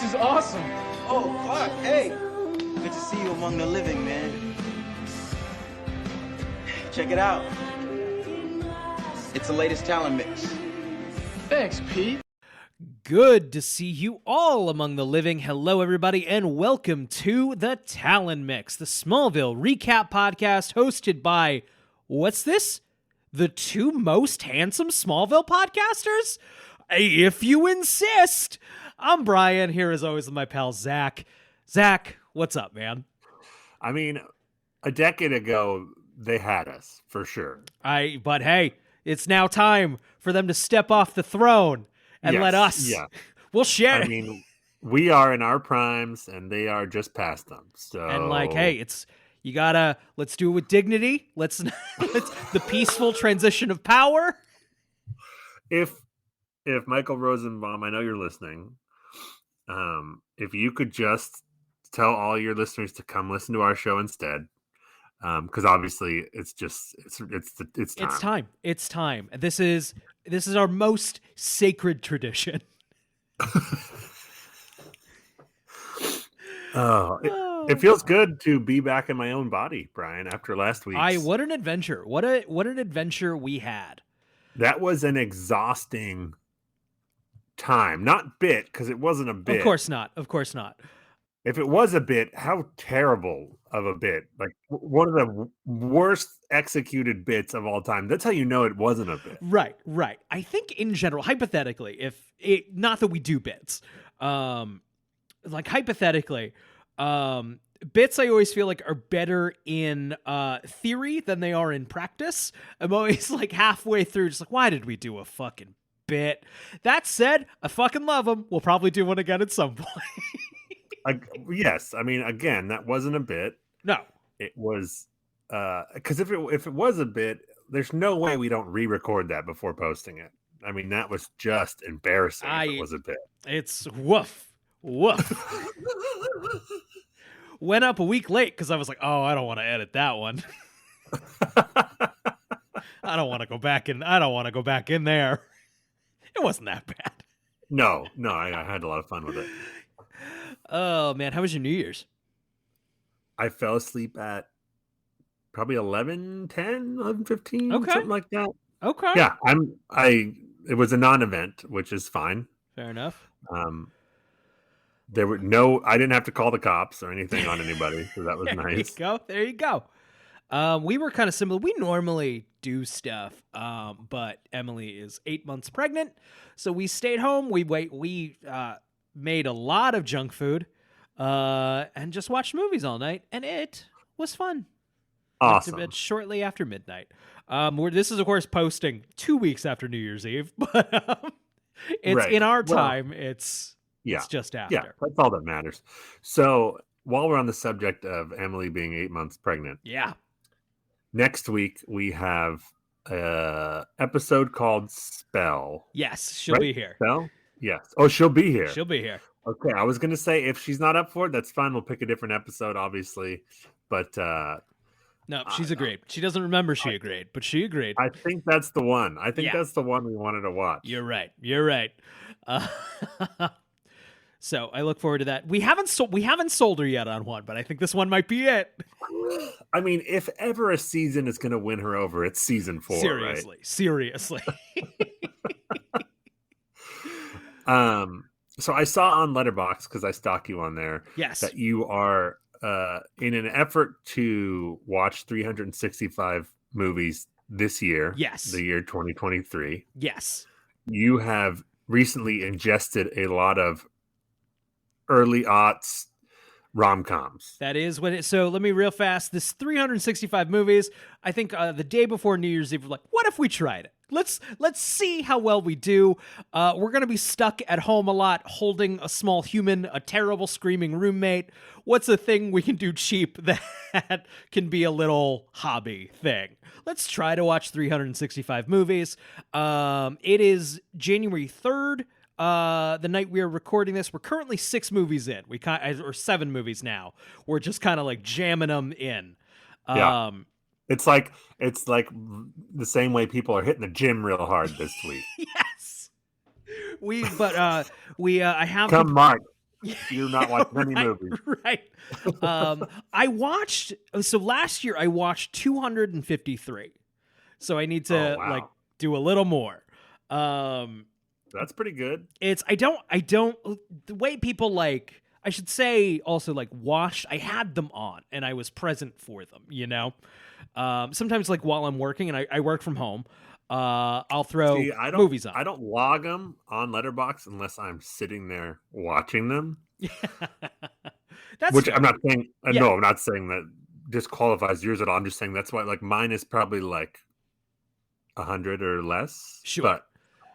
This is awesome. Oh, Clark, hey. Good to see you among the living, man. Check it out. It's the latest talent mix. Thanks, Pete. Good to see you all among the living. Hello, everybody, and welcome to the Talon Mix, the Smallville recap podcast hosted by, what's this? The two most handsome Smallville podcasters? If you insist. I'm Brian, here as always with my pal Zach. Zach, what's up, man? I mean, a decade ago, they had us, for sure. But hey, it's now time for them to step off the throne. And let us. Yeah. We'll share. I mean, we are in our primes, and they are just past them. So, and hey, let's do it with dignity. Let's the peaceful transition of power. If Michael Rosenbaum, I know you're listening. If you could just tell all your listeners to come listen to our show instead, because obviously it's time. It's time. This is our most sacred tradition. It feels good to be back in my own body, Brian, after last week. What an adventure. What an adventure we had. That was an exhausting time. Not bit, because it wasn't a bit. Of course not. If it was a bit, how terrible of a bit. Like one of the worst executed bits of all time. That's how you know it wasn't a bit. Right. I think in general, hypothetically, not that we do bits, hypothetically, bits I always feel like are better in theory than they are in practice. I'm always like halfway through just like, why did we do a fucking bit? That said, I fucking love them. We'll probably do one again at some point. Yes, I mean, again, that wasn't a bit. No, it was because if it was a bit, there's no way we don't re-record that before posting it. I mean, that was just embarrassing. If it was a bit. It's woof. Went up a week late because I was like, oh, I don't want to edit that one. I don't want to go back in. I don't want to go back in there. It wasn't that bad. No, I had a lot of fun with it. Oh, man. How was your New Year's? I fell asleep at probably 11:10, 11:15, something like that. Okay. Yeah, it was a non-event, which is fine. Fair enough. I didn't have to call the cops or anything on anybody, so that was nice. There you go. We were kind of similar. We normally do stuff, but Emily is 8 months pregnant, so we stayed home. We made a lot of junk food, and just watched movies all night, and it was fun. Awesome. Went to bed shortly after midnight. This is, of course, posting 2 weeks after New Year's Eve, but it's right. In our time. It's just after. Yeah, that's all that matters. So while we're on the subject of Emily being 8 months pregnant, next week we have an episode called Spell. Yes, she'll be here. Spell. Yes. Oh, she'll be here. She'll be here. Okay. I was going to say, if she's not up for it, that's fine. We'll pick a different episode, obviously. But no, she's agreed. She doesn't remember she agreed, but she agreed. I think that's the one. That's the one we wanted to watch. You're right. So I look forward to that. We haven't sold her yet on one, but I think this one might be it. I mean, if ever a season is going to win her over, it's season 4. Seriously. So I saw on Letterboxd, because I stalk you on there, that you are in an effort to watch 365 movies this year. Yes. The year 2023. Yes. You have recently ingested a lot of early aughts rom-coms. That is what it. So let me real fast. This 365 movies. I think the day before New Year's Eve, we're like, what if we tried it? Let's see how well we do. We're gonna be stuck at home a lot, holding a small human, a terrible screaming roommate. What's a thing we can do cheap that can be a little hobby thing? Let's try to watch 365 movies. It is January 3rd. The night we are recording this. We're currently 6 movies in. Or 7 movies now. We're just kind of like jamming them in. It's like the same way people are hitting the gym real hard this week. Yes. I have Mark. you're not watching any movies. Right. So last year I watched 253. So I need to Oh, wow. do a little more. That's pretty good. I don't the way people I should say also watched, I had them on and I was present for them, you know? Sometimes while I'm working and I work from home, I'll throw movies on. I don't log them on Letterboxd unless I'm sitting there watching them. That's which fair. I'm not saying. Yeah. No, I'm not saying that disqualifies yours at all. I'm just saying that's why mine is probably 100 or less. Sure. But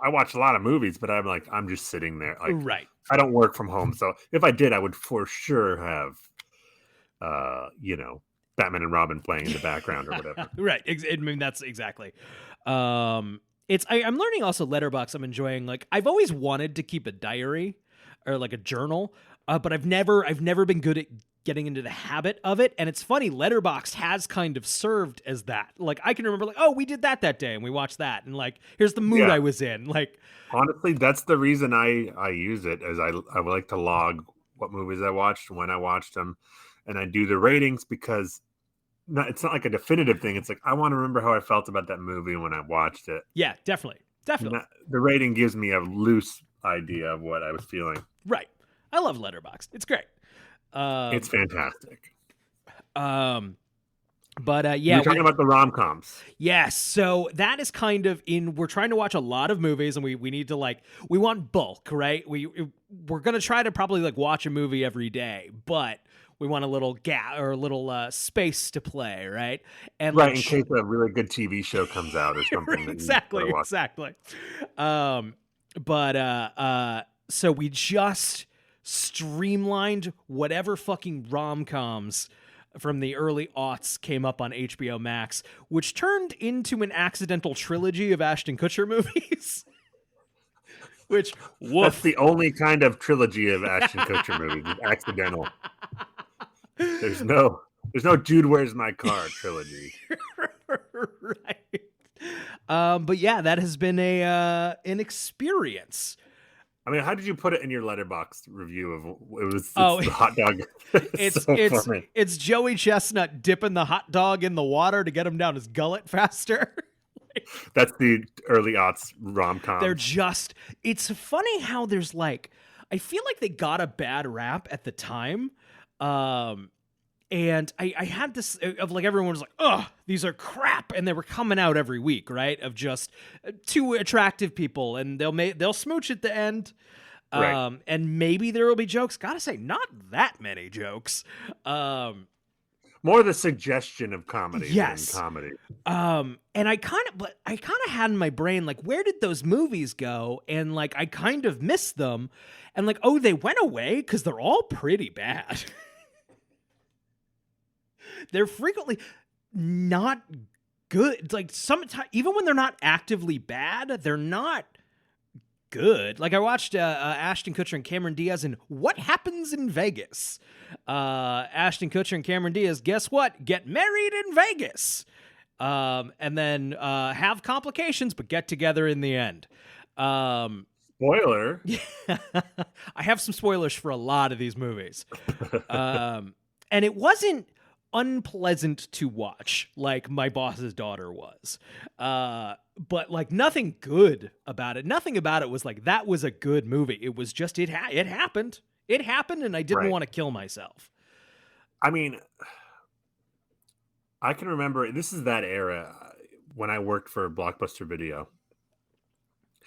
I watch a lot of movies, but I'm just sitting there. Right. I don't work from home, so if I did, I would for sure have, Batman and Robin playing in the background or whatever. Right. I mean, that's exactly. I'm learning also Letterboxd. I'm enjoying I've always wanted to keep a diary or a journal, but I've never been good at getting into the habit of it. And it's funny, Letterboxd has kind of served as that. I can remember oh, we did that day and we watched that, and here's the mood I was in. Honestly, that's the reason I use it, as I would like to log what movies I watched, when I watched them, and I do the ratings because it's not like a definitive thing. It's I want to remember how I felt about that movie when I watched it. Yeah, definitely. The rating gives me a loose idea of what I was feeling. Right. I love Letterboxd. It's great. It's fantastic. But yeah, we're talking about the rom-coms. Yes. So that is kind of we're trying to watch a lot of movies, and we need to we want bulk, right? We're going to try to probably watch a movie every day, but we want a little gap or a little space to play, right? And right, in case a really good TV show comes out or something. Exactly. So we just streamlined whatever fucking rom-coms from the early aughts came up on HBO Max, which turned into an accidental trilogy of Ashton Kutcher movies. Which, woof. That's the only kind of trilogy of Ashton Kutcher movies. Accidental. There's no Jude Where's My Car trilogy. Right. But yeah, that has been an experience. I mean, how did you put it in your Letterboxd review of it's the hot dog? It's Joey Chestnut dipping the hot dog in the water to get him down his gullet faster. That's the early aughts rom-com. It's funny how there's I feel like they got a bad rap at the time. And I had this of everyone was oh, these are crap, and they were coming out every week, right? Of just two attractive people, and they'll smooch at the end, right. And maybe there will be jokes. Gotta say, not that many jokes. More the suggestion of comedy than comedy. And I kind of had in my brain where did those movies go? And I kind of missed them, and oh, they went away because they're all pretty bad. They're frequently not good. Sometimes, even when they're not actively bad, they're not good. I watched Ashton Kutcher and Cameron Diaz in What Happens in Vegas. Ashton Kutcher and Cameron Diaz, guess what? Get married in Vegas. And then have complications, but get together in the end. Spoiler. I have some spoilers for a lot of these movies. And it wasn't unpleasant to watch like My Boss's Daughter was, but nothing good about it. Nothing about it was that was a good movie. It was just it happened, and I didn't want to kill myself. I mean, I can remember this is that era when I worked for Blockbuster Video.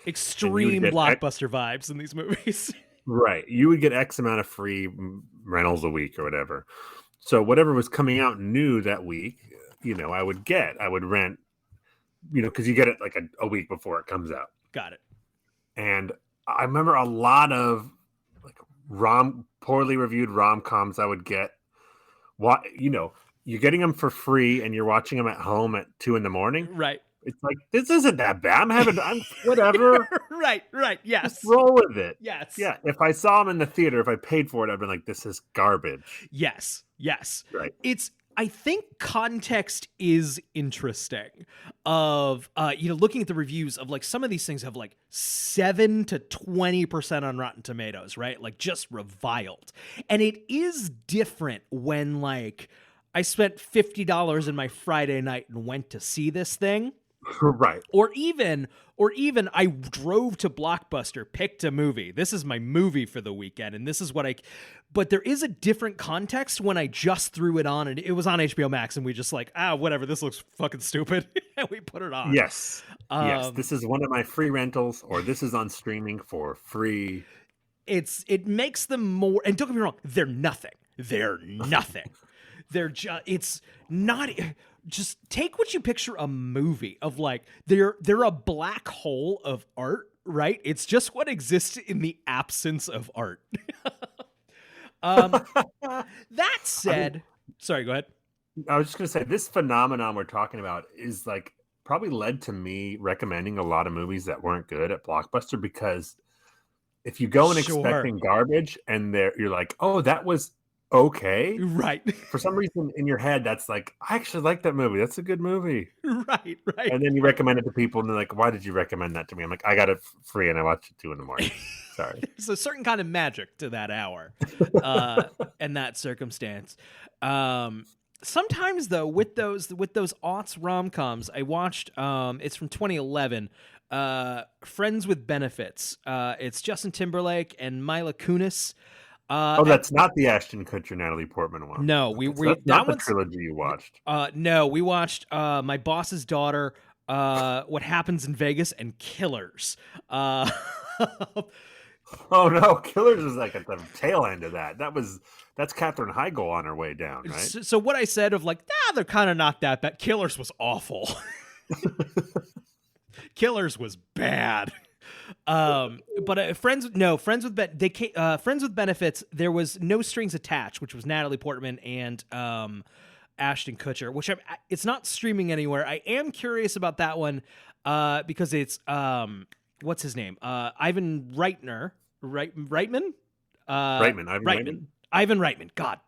Extreme Blockbuster vibes in these movies. Right, you would get X amount of free rentals a week or whatever. So whatever was coming out new that week, I would rent, because you get it a week before it comes out. Got it. And I remember a lot of poorly reviewed rom-coms I would get. You're getting them for free and you're watching them at home at 2 a.m. Right. It's this isn't that bad. I'm whatever. Right. Yes. Just roll with it. Yes. Yeah. If I saw them in the theater, if I paid for it, I'd been this is garbage. Yes. Right. It's I think context is interesting of, looking at the reviews of like some of these things have like 7 to 20% on Rotten Tomatoes, right? Like just reviled. And it is different when like I spent $50 in my Friday night and went to see this thing. Right. Or even I drove to Blockbuster, picked a movie. This is my movie for the weekend, and this is what but there is a different context when I just threw it on, and it was on HBO Max, and we just like, whatever, this looks fucking stupid, and we put it on. Yes. Yes, this is one of my free rentals, or this is on streaming for free. It makes them more, and don't get me wrong, they're nothing. They're nothing. They're just, it's not, just take what you picture a movie of, like, they're a black hole of art, right? It's just what exists in the absence of art. That said, sorry, go ahead. I was just going to say, this phenomenon we're talking about is like probably led to me recommending a lot of movies that weren't good at Blockbuster, because if you go in expecting garbage and you're like, oh, that was okay, right? For some reason in your head, that's like, I actually like that movie. That's a good movie, right? And then you recommend it to people, and they're like, "Why did you recommend that to me?" I'm like, "I got it free, and I watched it 2 a.m. Sorry." There's a certain kind of magic to that hour, and that circumstance. Sometimes though, with those aughts rom-coms, I watched. It's from 2011. Friends with Benefits. It's Justin Timberlake and Mila Kunis. That's not the Ashton Kutcher, Natalie Portman one. No, that's not the trilogy you watched. No, we watched My Boss's Daughter, What Happens in Vegas, and Killers. Oh no, Killers is like at the tail end of that. That's Katherine Heigl on her way down, right? So what I said of like, they're kind of not that bad. Killers was awful. Killers was bad. But Friends with Benefits, there was No Strings Attached, which was Natalie Portman and Ashton Kutcher, which it's not streaming anywhere. I am curious about that one because it's what's his name? Ivan Reitman? Ivan Reitman. God,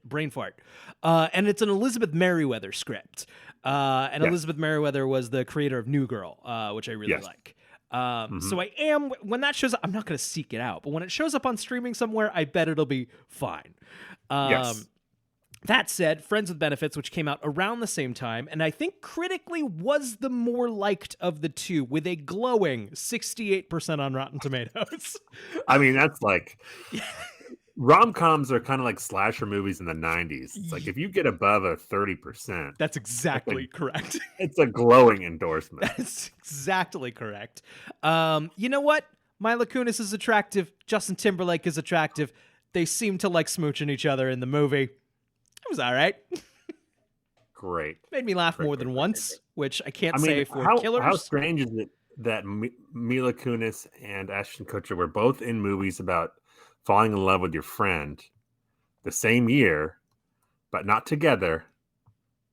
brain fart. And it's an Elizabeth Merriweather script. And yes. Elizabeth Merriweather was the creator of New Girl, which I really like. So I am, when that shows up, I'm not going to seek it out, but when it shows up on streaming somewhere, I bet it'll be fine. Yes. That said, Friends with Benefits, which came out around the same time, and I think critically was the more liked of the two, with a glowing 68% on Rotten Tomatoes. I mean, that's like... Rom-coms are kind of like slasher movies in the 90s. It's like if you get above a 30%... That's exactly correct. It's a glowing endorsement. That's exactly correct. You know what? Mila Kunis is attractive. Justin Timberlake is attractive. They seem to like smooching each other in the movie. It was all right. Great. Made me laugh more than once, which I can't say for Killers. How strange is it that Mila Kunis and Ashton Kutcher were both in movies about falling in love with your friend the same year, but not together,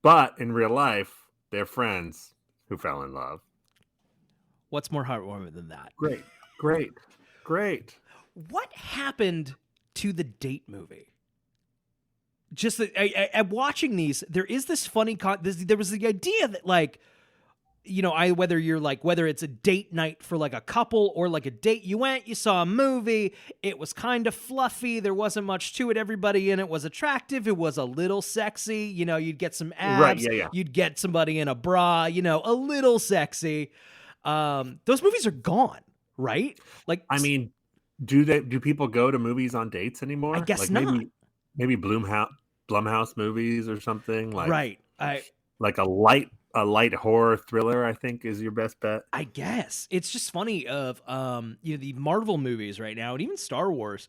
but in real life, they're friends who fell in love. What's more heartwarming than that? Great. What happened to the Date movie? Just that watching these, there is this funny there was the idea that, like, you know, whether it's a date night for like a couple or like a date, you went, you saw a movie, it was kind of fluffy, there wasn't much to it, everybody in it was attractive, it was a little sexy, you know, you'd get some abs, right, yeah. You'd get somebody in a bra, you know, a little sexy. Those movies are gone, right? Like, I mean, do people go to movies on dates anymore? I guess like not. Maybe Blumhouse movies or something, like, right. Like a light horror thriller, I think, is your best bet. I guess it's just funny of the Marvel movies right now, and even Star Wars,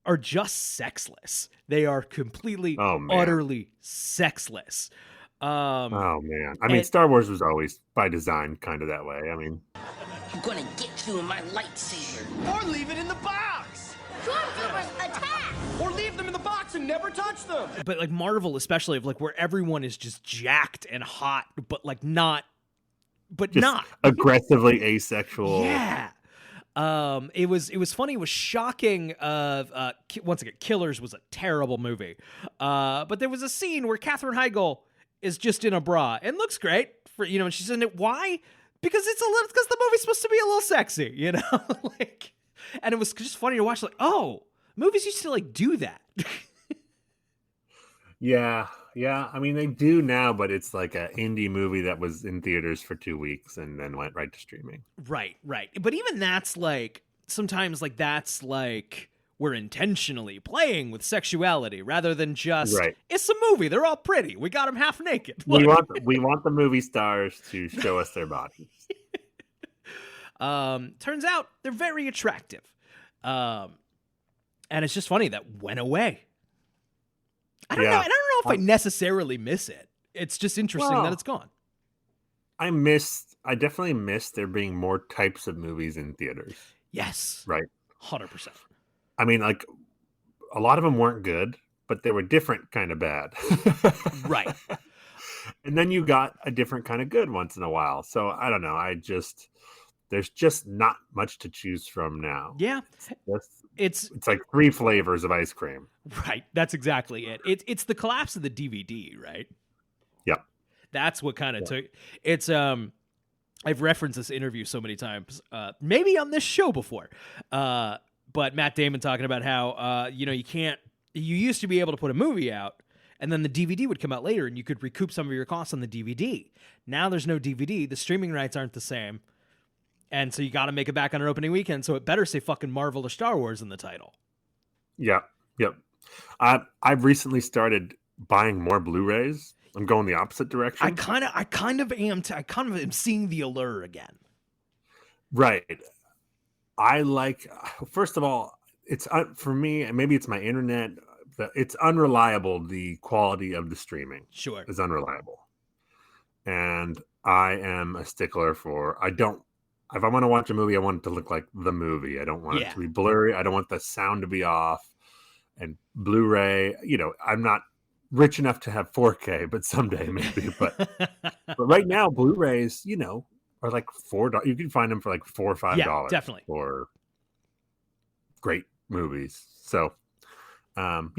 are just sexless. They are completely, utterly sexless. Oh man, I mean, Star Wars was always by design kind of that way. I mean, I'm gonna get you in my lightsaber, Or leave it in the box. Stormtroopers attack, Or leave them in the box and never touch them. But like Marvel, especially, of like where everyone is just jacked and hot, but like not, but just not aggressively asexual. Yeah. It was funny. It was shocking. Once again, Killers was a terrible movie. But there was a scene where Katherine Heigl is just in a bra and looks great for, and she's in it. Why? Because because the movie's supposed to be a little sexy, like, and it was just funny to watch. Like, oh, movies used to like do that. Yeah. I mean, they do now, but it's like an indie movie that was in theaters for 2 weeks and then went right to streaming. Right. But even that's like, sometimes like that's like we're intentionally playing with sexuality rather than just, it's a movie. They're all pretty. We got them half naked. We want the movie stars to show us their bodies. Turns out they're very attractive. And it's just funny that went away. I don't know if I necessarily miss it. It's just interesting that it's gone. I definitely miss there being more types of movies in theaters. Yes. Right. 100%. I mean, like, a lot of them weren't good, but they were different kind of bad. Right. And then you got a different kind of good once in a while. So I don't know. There's just not much to choose from now. Yeah. It's like 3 flavors of ice cream. Right. That's exactly it. It's the collapse of the DVD, right? Yep. That's what kind of took it's I've referenced this interview so many times, maybe on this show before. But Matt Damon talking about how you used to be able to put a movie out and then the DVD would come out later and you could recoup some of your costs on the DVD. Now there's no DVD. The streaming rights aren't the same. And so you got to make it back on an opening weekend. So it better say fucking Marvel or Star Wars in the title. Yeah. Yep. I've recently started buying more Blu-rays. I'm going the opposite direction. I kind of am seeing the allure again. Right. First of all, it's for me, and maybe it's my internet. It's unreliable. The quality of the streaming is unreliable. And I am a stickler for, if I want to watch a movie, I want it to look like the movie. I don't want it to be blurry. I don't want the sound to be off. And Blu-ray, I'm not rich enough to have 4K, but someday maybe. But right now, Blu-rays, are like $4. You can find them for like $4 or $5. Yeah, definitely. For great movies. So, I've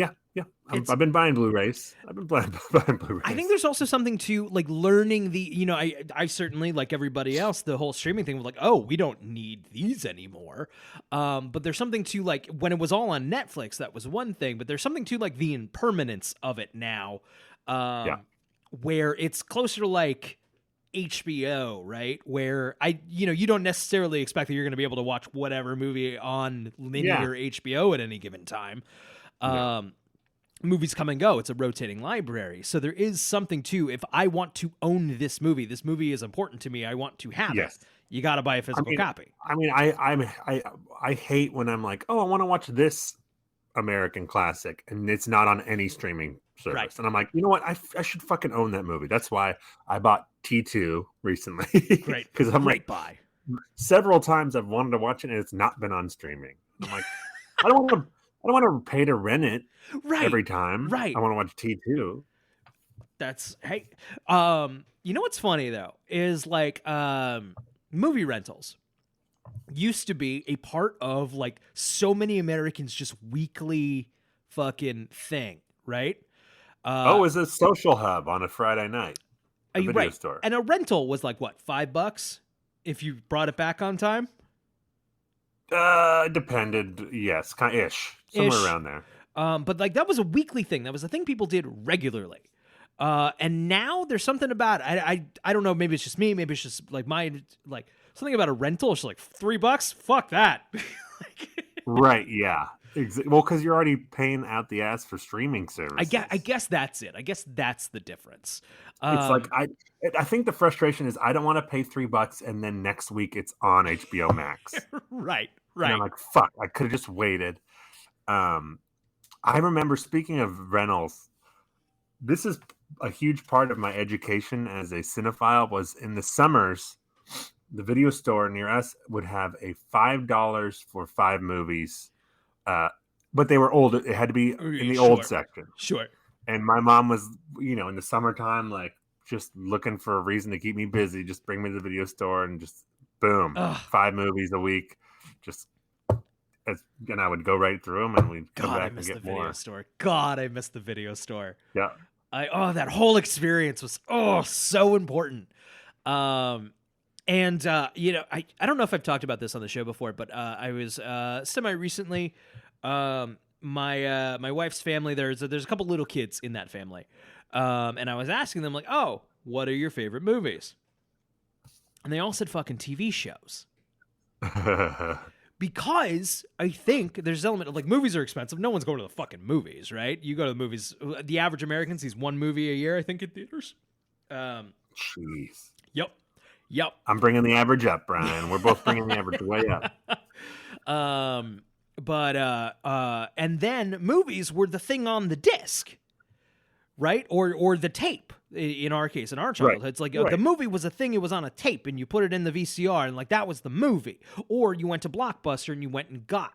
been buying Blu-rays. Buying Blu-rays. I think there's also something to like learning the, I certainly, like everybody else, the whole streaming thing was like, oh, we don't need these anymore. But there's something to like when it was all on Netflix, that was one thing, but there's something to like the impermanence of it now, where it's closer to like HBO, right? Where you don't necessarily expect that you're going to be able to watch whatever movie on linear HBO at any given time. Movies come and go. It's a rotating library. So there is something to, if I want to own this movie is important to me, I want to have it. You got to buy a physical copy. I mean, I hate when I'm like, oh, I want to watch this American classic and it's not on any streaming service. Right. And I'm like, you know what? I should fucking own that movie. That's why I bought T2 recently. Great. Because I'm great like, buy. Several times I've wanted to watch it and it's not been on streaming. I'm like, I don't want to pay to rent it every time. Right. I want to watch T2. That's you know what's funny though is like movie rentals used to be a part of like so many Americans' just weekly fucking thing, right? It was a social hub on a Friday night. A video store. And a rental was like what, $5 if you brought it back on time? Depended, yes, kind of ish, somewhere around there. But like that was a weekly thing. That was a thing people did regularly. And now there's something about I don't know. Maybe it's just me. Maybe it's just like something about a rental. It's like $3. Fuck that. Right? Yeah. Well, because you're already paying out the ass for streaming services. I guess that's it. I guess that's the difference. It's like I think the frustration is I don't want to pay $3 and then next week it's on HBO Max. Right. And I'm like, fuck, I could have just waited. I remember, speaking of rentals, this is a huge part of my education as a cinephile. Was in the summers, the video store near us would have a $5 for 5 movies. But they were old. It had to be in the old section. Sure. And my mom was, in the summertime, like just looking for a reason to keep me busy. Just bring me to the video store and just boom, 5 movies a week. just and I would go right through them, and we'd come God, I back and missed the get video more. store. God, I missed the video store. Yeah. That whole experience was so important. And I don't know if I've talked about this on the show before, but I was semi recently, my wife's family, there's a couple little kids in that family, and I was asking them like, oh, what are your favorite movies? And they all said fucking TV shows. Because I think there's an element of like movies are expensive. No one's going to the fucking movies, right? You go to the movies. The average American sees one movie a year, I think, in theaters. Jeez. Yep. I'm bringing the average up, Brian. We're both bringing the average way up. And then movies were the thing on the disc, right? Or the tape. In our case, in our childhood, it's like the movie was a thing. It was on a tape, and you put it in the VCR, and like that was the movie. Or you went to Blockbuster and you went and got.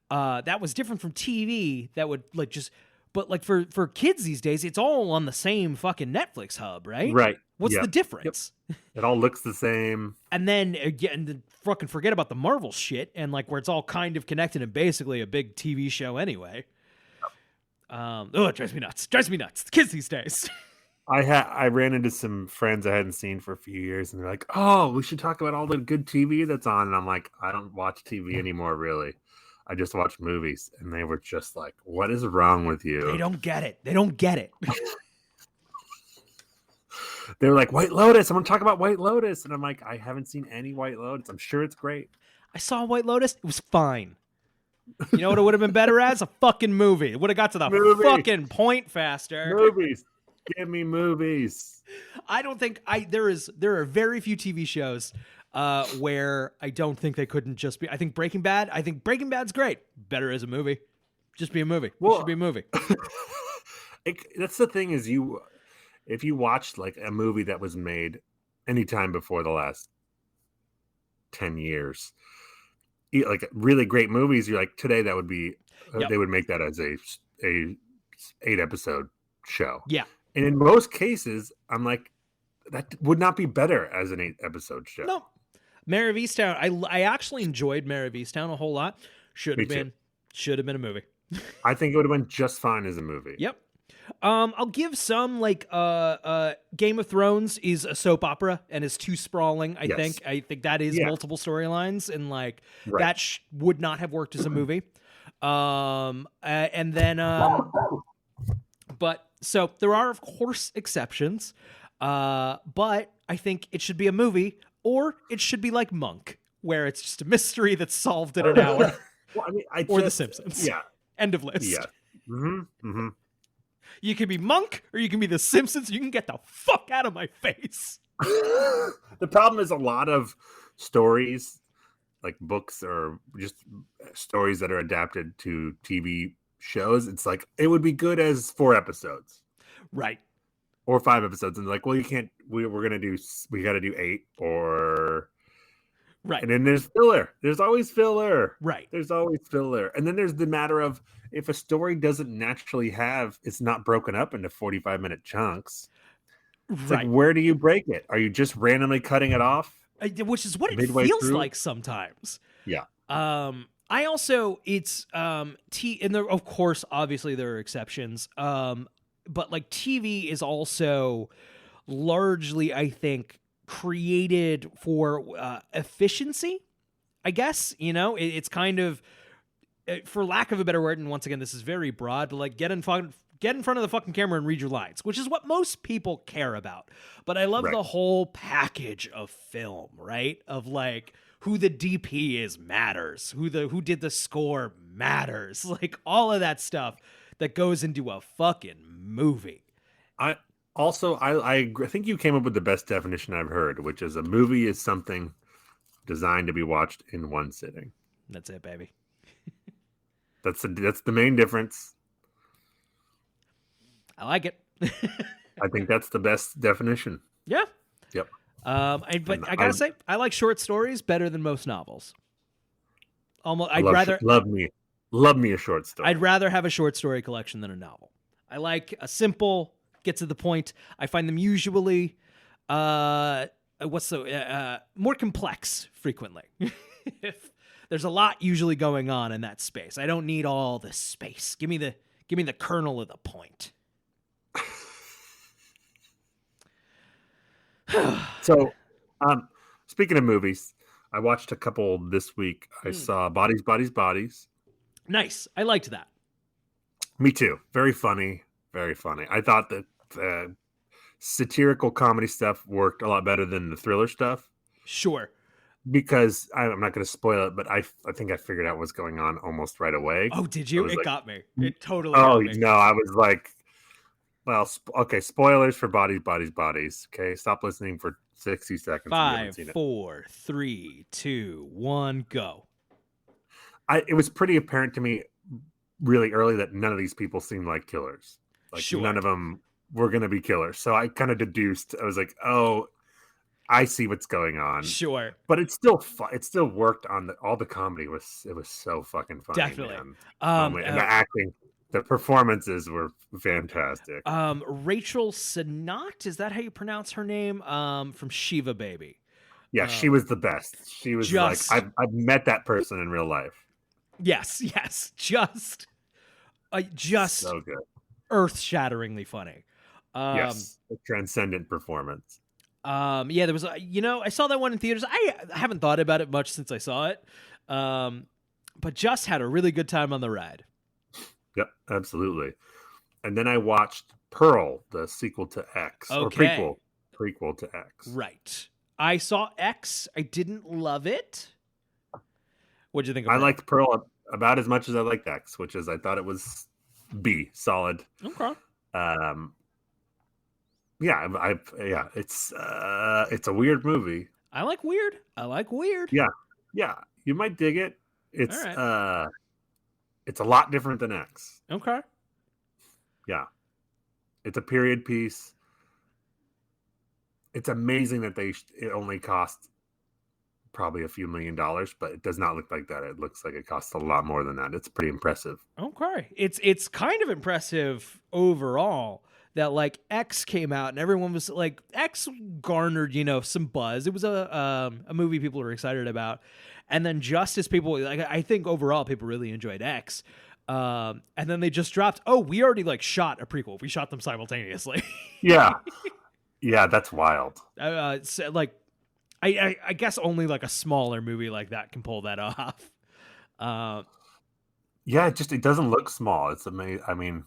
That was different from TV. That would like just, but like for kids these days, it's all on the same fucking Netflix hub, right? Right. What's the difference? Yep. It all looks the same. And then again, fucking forget about the Marvel shit, and like where it's all kind of connected and basically a big TV show anyway. It drives me nuts. The kids these days. I ran into some friends I hadn't seen for a few years, and they're like, "Oh, we should talk about all the good TV that's on." And I'm like, "I don't watch TV anymore, really. I just watch movies." And they were just like, "What is wrong with you?" They don't get it. They don't get it. They were like, "White Lotus. I'm going to talk about White Lotus," and I'm like, "I haven't seen any White Lotus. I'm sure it's great." I saw White Lotus. It was fine. You know what it would have been better as? A fucking movie. It would have got to the fucking point faster. Movies. Give me movies. I don't think there are very few TV shows where I don't think they couldn't just be. I think Breaking Bad's great. Better as a movie. Just be a movie. It should be a movie. That's the thing is if you watched like a movie that was made anytime before the last 10 years, like really great movies, you're like today that would be they would make that as a 8-episode show. Yeah. And in most cases, I'm like, that would not be better as an 8-episode show. No. Mare of Easttown. I actually enjoyed Mare of Easttown a whole lot. Should have been a movie. I think it would have been just fine as a movie. Yep. I'll give some like Game of Thrones is a soap opera and is too sprawling. I think that is multiple storylines and like that would not have worked as a movie. And then but so there are of course exceptions. But I think it should be a movie or it should be like Monk, where it's just a mystery that's solved in an hour. Well, I mean, The Simpsons. Yeah. End of list. Yeah. Mm-hmm. You can be Monk or you can be The Simpsons. You can get the fuck out of my face. The problem is a lot of stories, like books or just stories that are adapted to TV shows. It's like, it would be good as 4 episodes. Right. Or 5 episodes. And like, well, you can't, we got to do 8 or... Right. And then there's filler. There's always filler. Right. There's always filler. And then there's the matter of if a story doesn't naturally it's not broken up into 45-minute chunks. It's like, where do you break it? Are you just randomly cutting it off? Which is what it feels like sometimes. Yeah. I also, it's, and there, of course, obviously there are exceptions. But like TV is also largely, I think, created for efficiency, I guess. You know, it's kind of, for lack of a better word, and once again, this is very broad, but like get in front of the fucking camera and read your lines, which is what most people care about. But I love the whole package of film, right? Of like who the DP is matters, who did the score matters, like all of that stuff that goes into a fucking movie. I think you came up with the best definition I've heard, which is a movie is something designed to be watched in one sitting. That's it, baby. That's the main difference. I like it. I think that's the best definition. Yeah. Yep. But I gotta say, I like short stories better than most novels. Love me a short story. I'd rather have a short story collection than a novel. I like a simple, get to the point. I find them usually more complex frequently. If There's a lot usually going on in that space. I don't need all the space. Give me the kernel of the point. So, speaking of movies, I watched a couple this week. I saw Bodies, Bodies, Bodies. Nice. I liked that. Me too. Very funny. Very funny. I thought that the satirical comedy stuff worked a lot better than the thriller stuff. Sure. Because I'm not going to spoil it, but I think I figured out what's going on almost right away. Oh, did you? It like, got me. It totally Oh, got me. no. I was like, well, okay. Spoilers for Bodies, Bodies, Bodies. Okay. Stop listening for 60 seconds. 5, 4, 3, 2, 1, go. It was pretty apparent to me really early that none of these people seemed like killers. Like Sure. none of them were going to be killers. So I kind of deduced, I was like, oh, I see what's going on. Sure. But it's still fun. It still worked on all the comedy was so fucking funny. Definitely. Man. And the acting, the performances were fantastic. Rachel Sennott, is that how you pronounce her name? From Shiva Baby. Yeah, she was the best. She was just- like, I've met that person in real life. Yes. Just So good. earth-shatteringly funny. Yes, a transcendent performance. Yeah, there was, I saw that one in theaters. I haven't thought about it much since I saw it, but just had a really good time on the ride. Yep, absolutely. And then I watched Pearl, the sequel to X, Okay. or prequel to X. Right. I saw X. I didn't love it. What'd you think of I Pearl? liked Pearl about as much as I liked X, which is I thought it was B, solid. Okay. Yeah, it's a weird movie. I like weird. Yeah, you might dig it. It's All right. It's a lot different than X. Okay. Yeah, it's a period piece. It's amazing that it only cost probably a few $1 million, but it does not look like that. It looks like it costs a lot more than that. It's pretty impressive. Okay. It's kind of impressive overall that like X came out and everyone was like, X garnered, some buzz. It was a movie people were excited about. And then just as people, like, I think overall people really enjoyed X. And then they just dropped, we already like shot a prequel. We shot them simultaneously. Yeah. Yeah, that's wild. So, like, I guess only like a smaller movie like that can pull that off. Yeah, it doesn't look small. It's amazing. I mean,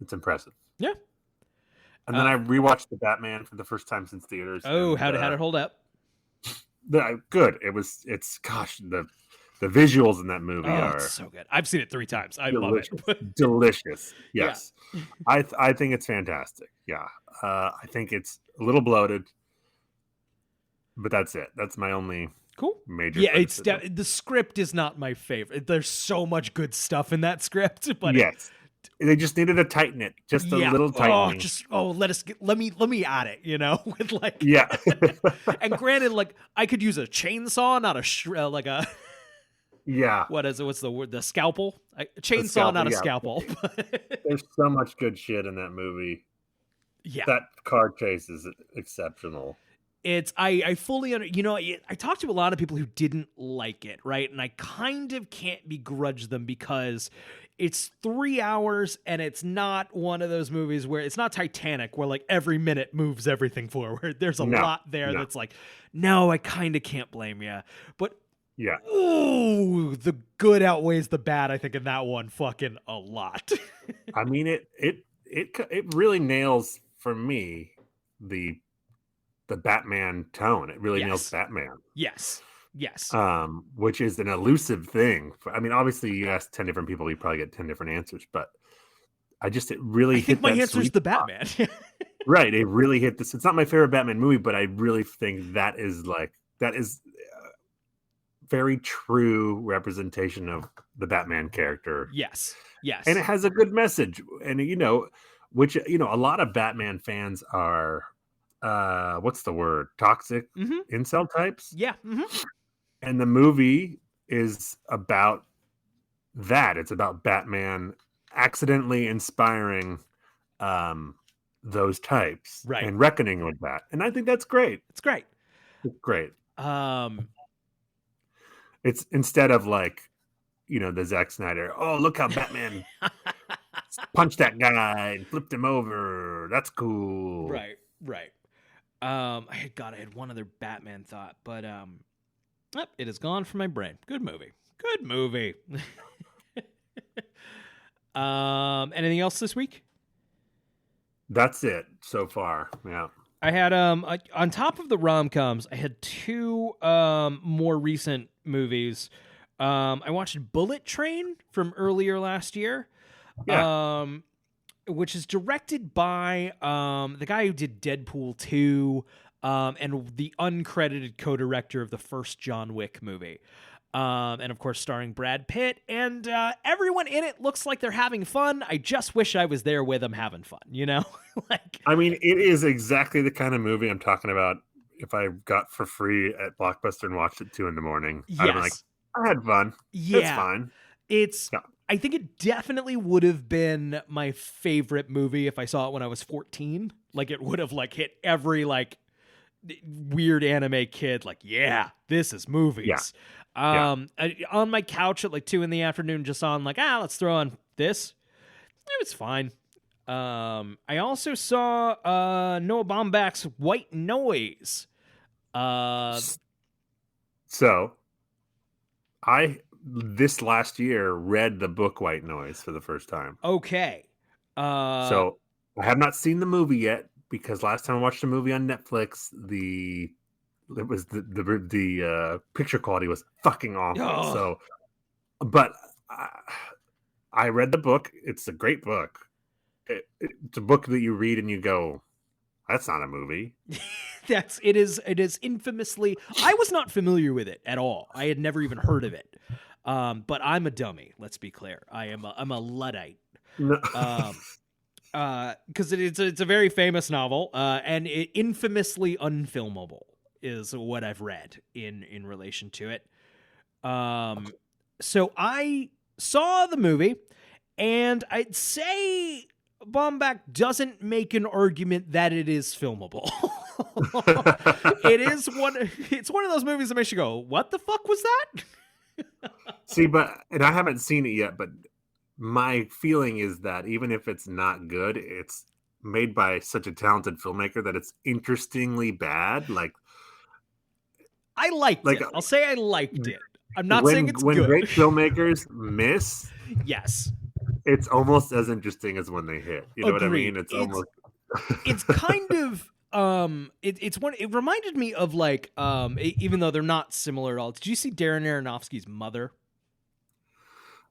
it's impressive. Yeah. And then I rewatched the Batman for the first time since theaters. Oh, and, how'd it hold up? Good. It's gosh, the visuals in that movie are it's so good. I've seen it 3 times. I delicious. love it. Delicious. Yes. Yeah. I think it's fantastic. Yeah. I think it's a little bloated, but that's it. That's my only cool major. Yeah, the script is not my favorite. There's so much good stuff in that script, but yes. They just needed to tighten it, just a little tightening. Let me add it, with like yeah. And granted, like I could use a chainsaw, not a yeah. What's the word? The scalpel? A chainsaw, not a scalpel. There's so much good shit in that movie. Yeah, that car chase is exceptional. I fully I talked to a lot of people who didn't like it, right? And I kind of can't begrudge them because it's 3 hours and it's not one of those movies where it's not Titanic where like every minute moves everything forward. There's a lot there that's like, no, I kind of can't blame you. But yeah, ooh, the good outweighs the bad, I think, in that one fucking a lot. I mean, it really nails for me the Batman tone. It really nails Batman. Yes. Which is an elusive thing. I mean, obviously, you ask 10 different people, you probably get 10 different answers. But it really hit. My answer is the Batman. Right? It really hit this. It's not my favorite Batman movie, but I really think that is very true representation of the Batman character. Yes. And it has a good message, and which a lot of Batman fans are. What's the word? Toxic incel types. Yeah. Mm-hmm. And the movie is about that. It's about Batman accidentally inspiring those types, right, and reckoning with that. And I think that's great. It's great. It's great. It's instead of like, the Zack Snyder. Oh, look how Batman punched that guy and flipped him over. That's cool. Right. I had one other Batman thought, but it is gone from my brain. Good movie. Anything else this week? That's it so far. Yeah. I had on top of the rom-coms, I had two more recent movies. I watched Bullet Train from earlier last year. Yeah. Which is directed by the guy who did Deadpool 2 and the uncredited co-director of the first John Wick movie. And of course starring Brad Pitt, and everyone in it looks like they're having fun. I just wish I was there with them having fun, I mean, it is exactly the kind of movie I'm talking about. If I got for free at Blockbuster and watched it 2 a.m, yes. I'd be like, I had fun. Yeah. It's fine. I think it definitely would have been my favorite movie if I saw it when I was 14. Like, it would have hit every weird anime kid. This is movies. Yeah. On my couch at 2 p.m, just on let's throw on this. It was fine. I also saw Noah Baumbach's White Noise. So I this last year read the book White Noise for the first time. Okay. So I have not seen the movie yet because last time I watched a movie on Netflix, the picture quality was fucking awful. Oh. So, but I read the book. It's a great book. It's a book that you read and you go, that's not a movie. It is infamously. I was not familiar with it at all. I had never even heard of it. But I'm a dummy. Let's be clear. I'm a Luddite. No. Because it's a very famous novel, and it infamously unfilmable is what I've read in relation to it. So I saw the movie, and I'd say Baumbach doesn't make an argument that it is filmable. It's one of those movies that makes you go, what the fuck was that? See, and I haven't seen it yet, but my feeling is that even if it's not good, it's made by such a talented filmmaker that it's interestingly bad. I liked it. I'll say I liked it. I'm not saying it's when good. Great filmmakers miss, yes, it's almost as interesting as when they hit. You know what I mean? It's almost. It's kind of it's one. It reminded me of even though they're not similar at all. Did you see Darren Aronofsky's Mother?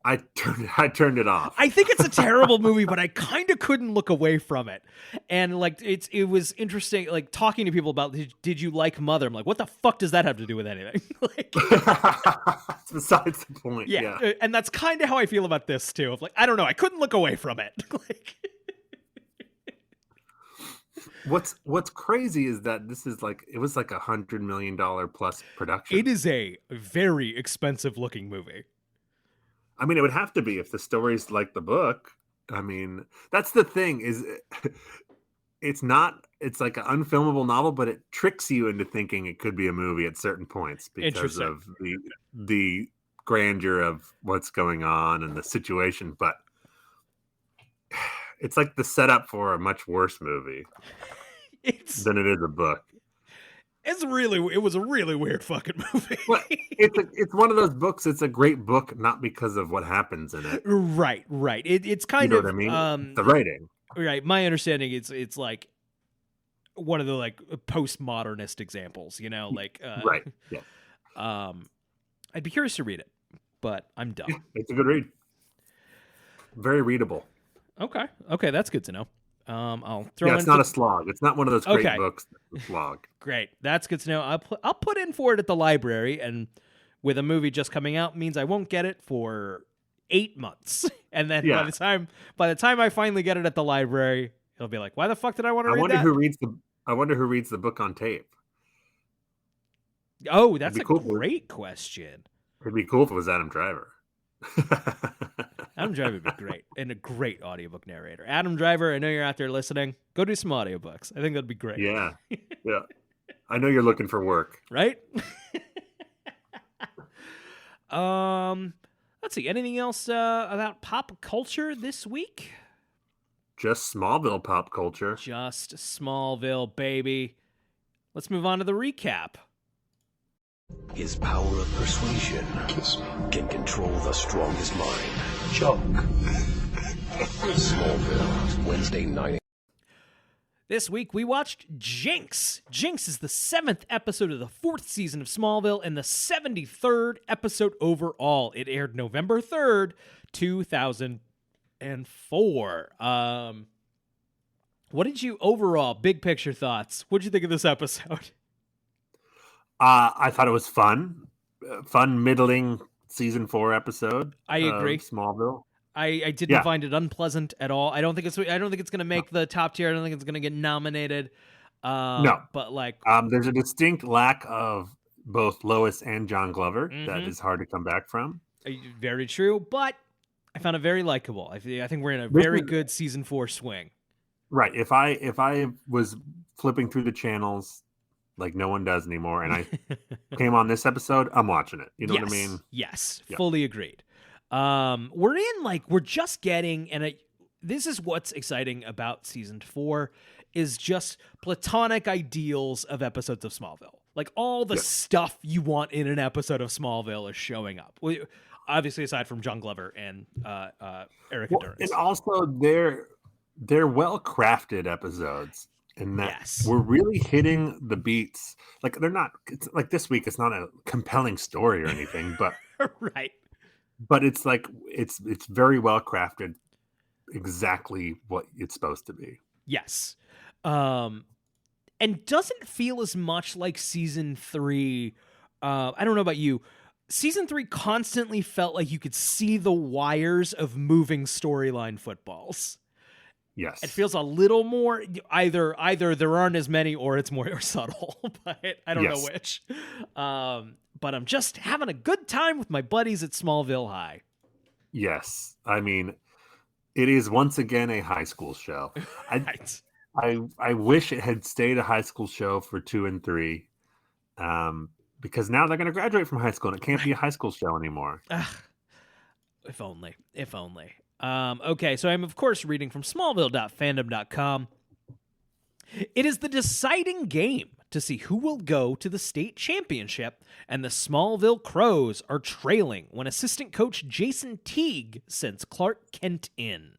I turned it off. I think it's a terrible movie, but I kind of couldn't look away from it. And it was interesting, talking to people about, did you like Mother? I'm like, what the fuck does that have to do with anything? It's besides the point. Yeah. And that's kind of how I feel about this too. Of I don't know, I couldn't look away from it. What's crazy is that this is it was $100 million plus production. It is a very expensive looking movie. I mean, it would have to be if the story's like the book. I mean, that's the thing is it's like an unfilmable novel, but it tricks you into thinking it could be a movie at certain points because of the grandeur of what's going on and the situation. But it's like the setup for a much worse movie than it is a book. It was a really weird fucking movie. Well, it's one of those books. It's a great book, not because of what happens in it. Right. It's kind of what I mean. The writing. Right. My understanding it's like one of the postmodernist examples. Right. Yeah. I'd be curious to read it, but I'm done. Yeah, it's a good read. Very readable. Okay, that's good to know. I'll throw. Yeah, it's not a slog. It's not one of those great books that's a slog. Great, that's good to know. I'll put in for it at the library, and with a movie just coming out means I won't get it for 8 months, and then by the time I finally get it at the library, it'll be like, why the fuck did I want to read that? I wonder who reads the book on tape. Oh, that's a great question. It'd be cool if it was Adam Driver. Adam Driver would be great, and a great audiobook narrator. Adam Driver, I know you're out there listening. Go do some audiobooks. I think that'd be great. Yeah. I know you're looking for work. Right? Let's see. Anything else about pop culture this week? Just Smallville pop culture. Just Smallville, baby. Let's move on to the recap. His power of persuasion can control the strongest mind. Chuck. Smallville, Wednesday night. This week we watched Jinx. Jinx is the 7th episode of the 4th season of Smallville and the 73rd episode overall. It aired November 3rd, 2004. What did you overall, big picture thoughts? What did you think of this episode? I thought it was fun. Fun, middling season 4 episode. I agree. Smallville. I didn't find it unpleasant at all. I don't think it's going to make the top tier. I don't think it's going to get nominated. No, but like, there's a distinct lack of both Lois and John Glover that is hard to come back from. Very true, but I found it very likable. I think we're in a very good season 4 swing. Right. If I was flipping through the channels like no one does anymore, and I came on this episode, I'm watching it. You know what I mean? Yes, yeah. Fully agreed. We're just getting, and this is what's exciting about season 4 is just platonic ideals of episodes of Smallville. Like all the stuff you want in an episode of Smallville is showing up. Obviously, aside from John Glover and Erica Durance. And also they're well crafted episodes. And that we're really hitting the beats. Like they're not. It's like this week. It's not a compelling story or anything, but right. But it's like it's very well crafted. Exactly what it's supposed to be. Yes, and doesn't feel as much like season 3. I don't know about you. Season 3 constantly felt like you could see the wires of moving storyline footballs. Yes. It feels a little more either there aren't as many or it's more subtle, but I don't know which. But I'm just having a good time with my buddies at Smallville High. Yes. I mean, it is once again a high school show. Right. I wish it had stayed a high school show for 2 and 3. Because now they're going to graduate from high school and it can't be a high school show anymore. If only. Okay, so I'm, of course, reading from Smallville.fandom.com. It is the deciding game to see who will go to the state championship, and the Smallville Crows are trailing when assistant coach Jason Teague sends Clark Kent in.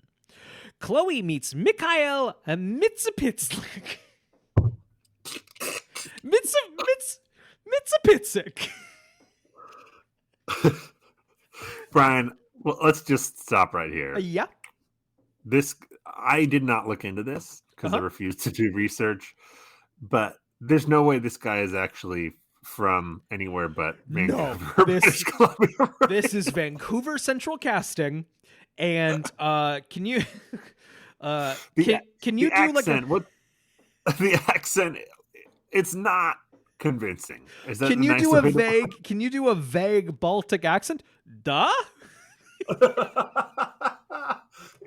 Chloe meets Mikhail MixelPickLick. MixelPickLick. Brian, well, let's just stop right here. Yeah. I did not look into this because I refused to do research, but there's no way this guy is actually from anywhere but Vancouver. No, British Columbia, right? This is Vancouver Central Casting, and can you can you do like the accent? It's not convincing. Is that can you do a vague Baltic accent? Duh.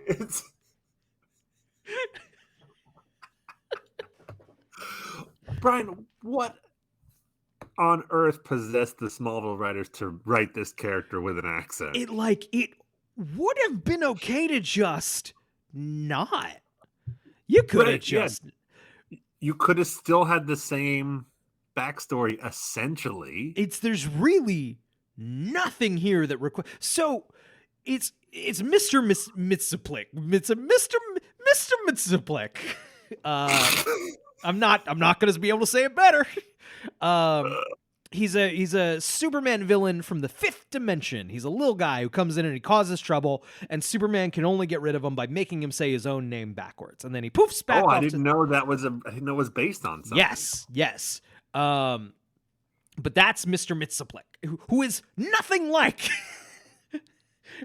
It's Brian, what on earth possessed the Smallville writers to write this character with an accent? It would have been okay to just not. You could have just. Yeah, you could have still had the same backstory, essentially. There's really nothing here that requires. So it's Mr. MixelPickLick. It's a Mr. MixelPickLick. I'm not going to be able to say it better. He's a Superman villain from the 5th dimension. He's a little guy who comes in and he causes trouble, and Superman can only get rid of him by making him say his own name backwards, and then he poofs back. I didn't know that was it was based on something. Yes. But that's Mr. MixelPickLick, who is nothing like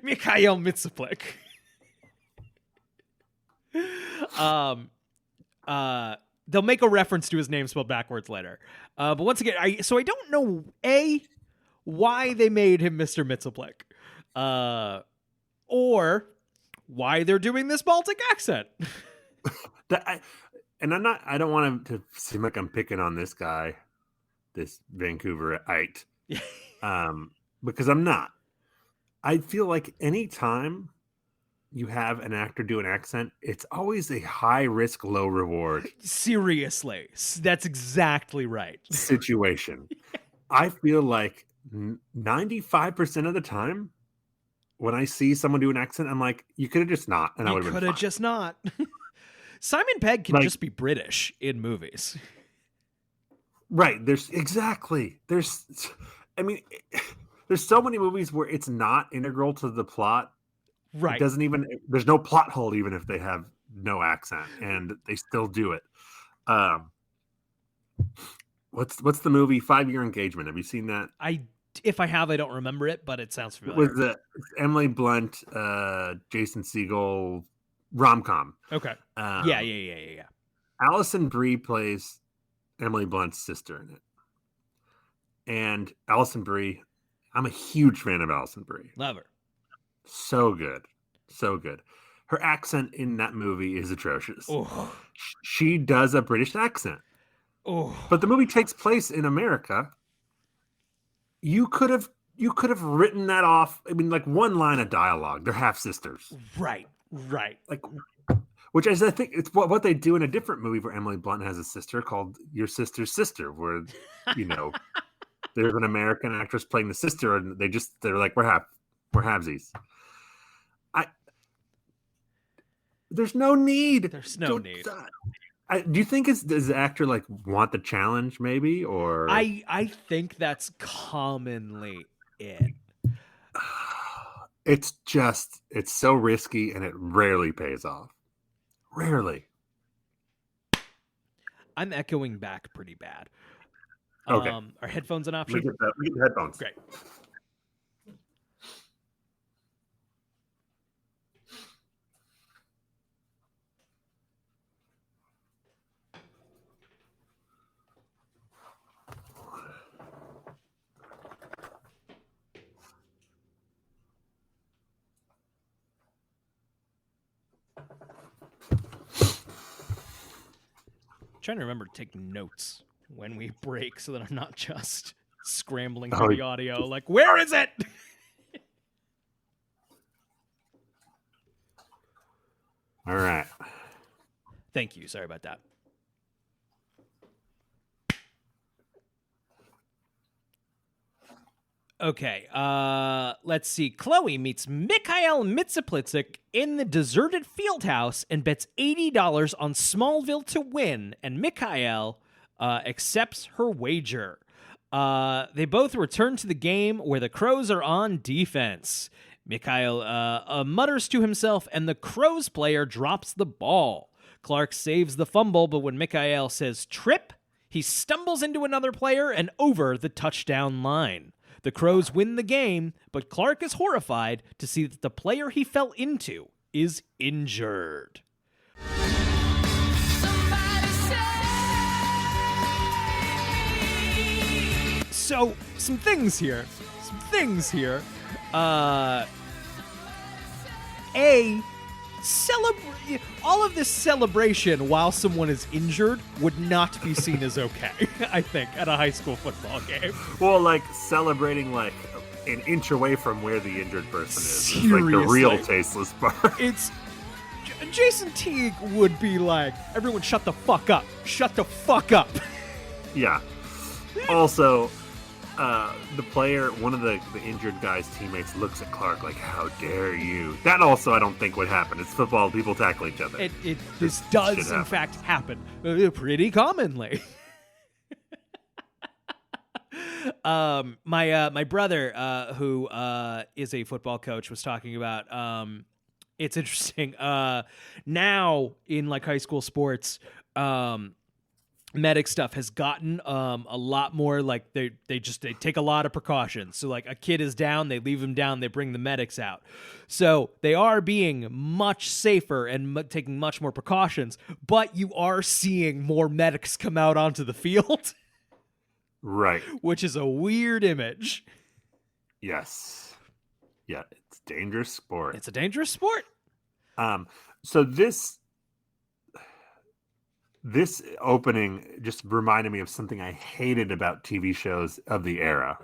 Mikhail MixelPickLick. They'll make a reference to his name spelled backwards later. But once again, I don't know why they made him Mr. MixelPickLick, or why they're doing this Baltic accent. I don't want to seem like I'm picking on this guy, this Vancouverite. because I'm not. I feel like any time you have an actor do an accent, it's always a high risk, low reward Seriously, that's exactly right. situation. I feel like 95% of the time when I see someone do an accent, I'm like, you could have just not, and I You would have could been have fine. just not. Simon Pegg can Like- just be British in movies. Right. There's so many movies where it's not integral to the plot. Right. It doesn't even, there's no plot hole even if they have no accent, and they still do it. What's the movie 5-Year Engagement? Have you seen that? If I have, I don't remember it, but it sounds It familiar. was the Emily Blunt, Jason Segel rom-com. Okay. Yeah. Allison Brie plays Emily Blunt's sister in it. And Allison Brie, I'm a huge fan of Allison Brie. Love her. So good. So good. Her accent in that movie is atrocious. Oh. She does a British accent. Oh. But the movie takes place in America. You could have written that off. I mean, like one line of dialogue. They're half sisters. Right. Like, which is, I think, it's what they do in a different movie where Emily Blunt has a sister called Your Sister's Sister, where there's an American actress playing the sister, and they're like, we're halvesies. There's no need. There's no need. Do you think does the actor like want the challenge maybe, or I think that's commonly it. It's so risky and it rarely pays off. Rarely. I'm echoing back pretty bad. Okay. Are headphones an option? We get the headphones. Great. Trying to remember to take notes when we break so that I'm not just scrambling through the audio like, where is it? All right. Thank you. Sorry about that. Okay, let's see. Chloe meets Mikhail MixelPickLick in the deserted field house and bets $80 on Smallville to win, and Mikhail accepts her wager. They both return to the game where the Crows are on defense. Mikhail mutters to himself, and the Crows player drops the ball. Clark saves the fumble, but when Mikhail says trip, he stumbles into another player and over the touchdown line. The Crows win the game, but Clark is horrified to see that the player he fell into is injured. So, some things here. All of this celebration while someone is injured would not be seen as okay, I think, at a high school football game. Well, like celebrating like an inch away from where the injured person is. Seriously. It's like the real tasteless part. It's Jason Teague would be like, everyone shut the fuck up. Shut the fuck up. Yeah. Also, the player, one of the injured guy's teammates looks at Clark like, how dare you? That also I don't think would happen. It's football. People tackle each other. This does, in fact, happen pretty commonly. My brother, who is a football coach, was talking about, it's interesting, now in like high school sports, medic stuff has gotten a lot more like they take a lot of precautions. So like a kid is down, they leave him down, they bring the medics out. So they are being much safer and taking much more precautions, but you are seeing more medics come out onto the field. Right. Which is a weird image. Yes. Yeah, it's a dangerous sport. It's a dangerous sport. So this opening just reminded me of something I hated about TV shows of the era.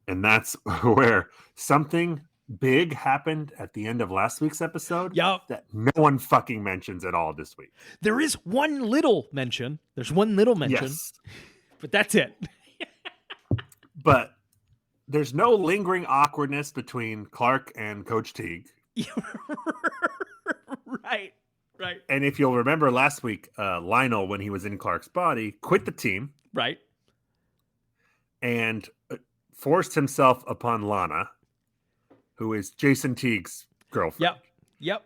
And that's where something big happened at the end of last week's episode Yep. that no one fucking mentions at all this week. There is one little mention. There's one little mention, Yes. but that's it. But there's no lingering awkwardness between Clark and Coach Teague. Right. And if you'll remember last week, Lionel, when he was in Clark's body, quit the team. Right. And forced himself upon Lana, who is Jason Teague's girlfriend. Yep.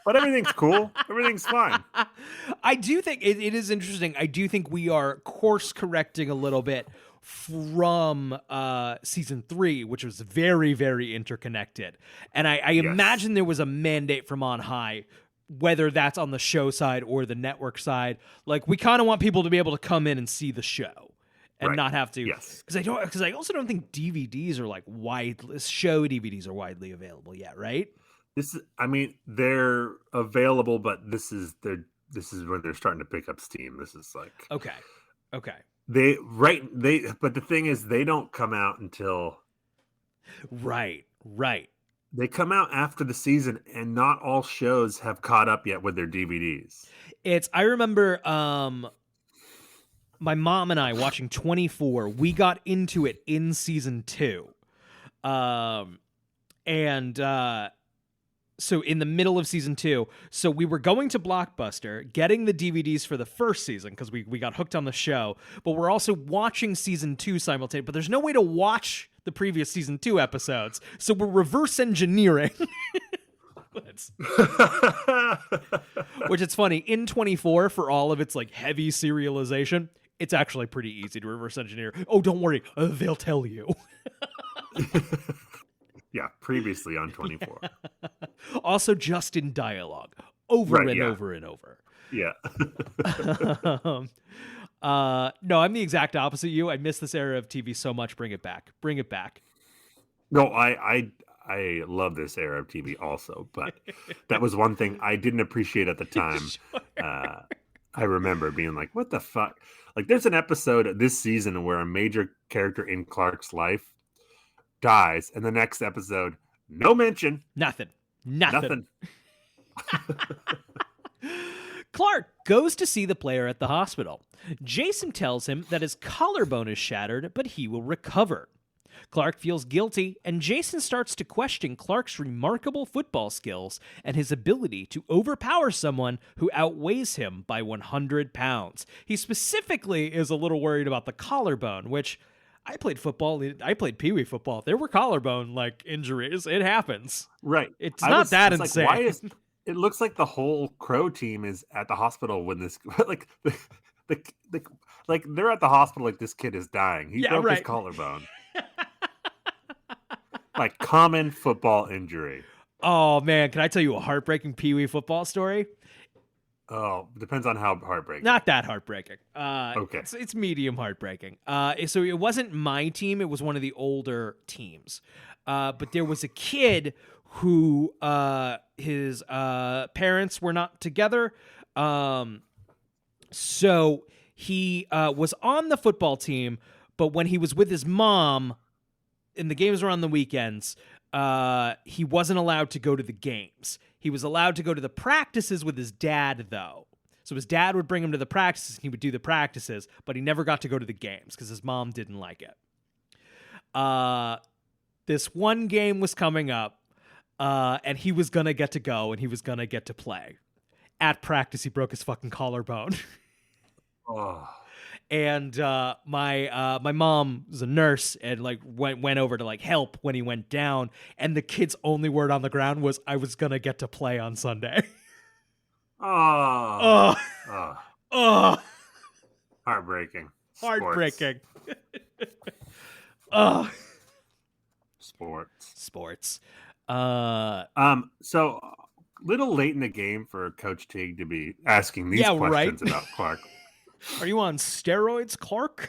But everything's cool. Everything's fine. I do think it is interesting. I do think we are course correcting a little bit from season 3, which was very, very interconnected. And I imagine there was a mandate from on high, whether that's on the show side or the network side. Like, we kind of want people to be able to come in and see the show and not have to. Yes. Because I also don't think DVDs are like show DVDs are widely available yet, right? They're available, but this is when they're starting to pick up steam. This is like Okay. But the thing is, they don't come out until Right. they come out after the season, and not all shows have caught up yet with their DVDs. I remember my mom and I watching 24. We got into it in season 2. So in the middle of season 2, so we were going to Blockbuster, getting the DVDs for the first season because we got hooked on the show, but we're also watching season 2 simultaneously. But there's no way to watch the previous season 2 episodes, so we're reverse engineering. Which it's funny, in 24, for all of its like heavy serialization, it's actually pretty easy to reverse engineer. Oh, don't worry, they'll tell you. Yeah, previously on 24. Also just in dialogue, over and over. Yeah. No, I'm the exact opposite of you. I miss this era of TV so much. Bring it back. No, I love this era of TV also, but that was one thing I didn't appreciate at the time. Sure. I remember being like, what the fuck? Like, there's an episode this season where a major character in Clark's life dies, and the next episode, no mention. Nothing. Clark goes to see the player at the hospital. Jason tells him that his collarbone is shattered, but he will recover. Clark feels guilty, and Jason starts to question Clark's remarkable football skills and his ability to overpower someone who outweighs him by 100 pounds. He specifically is a little worried about the collarbone, which I played football. I played Pee Wee football. There were collarbone injuries. It happens. Right. It's not that insane. Like, why is it looks like the whole Crow team is at the hospital when this like they're at the hospital like this kid is dying. He broke his collarbone. Like common football injury. Oh man, can I tell you a heartbreaking Pee Wee football story? Oh, depends on how heartbreaking. Not that heartbreaking. Okay. It's medium heartbreaking. So it wasn't my team. It was one of the older teams. But there was a kid who his parents were not together. So he was on the football team, but when he was with his mom and the games were on the weekends, he wasn't allowed to go to the games. He was allowed to go to the practices with his dad, though. So his dad would bring him to the practices, and he would do the practices, but he never got to go to the games because his mom didn't like it. This one game was coming up, and he was going to get to go, and he was going to get to play. At practice, he broke his fucking collarbone. Oh. And my mom was a nurse and went over to help when he went down, and the kid's only word on the ground was, "I was gonna get to play on Sunday." Oh. Heartbreaking. Heartbreaking. Sports. So little late in the game for Coach Teague to be asking these questions about Clark. Are you on steroids, Clark?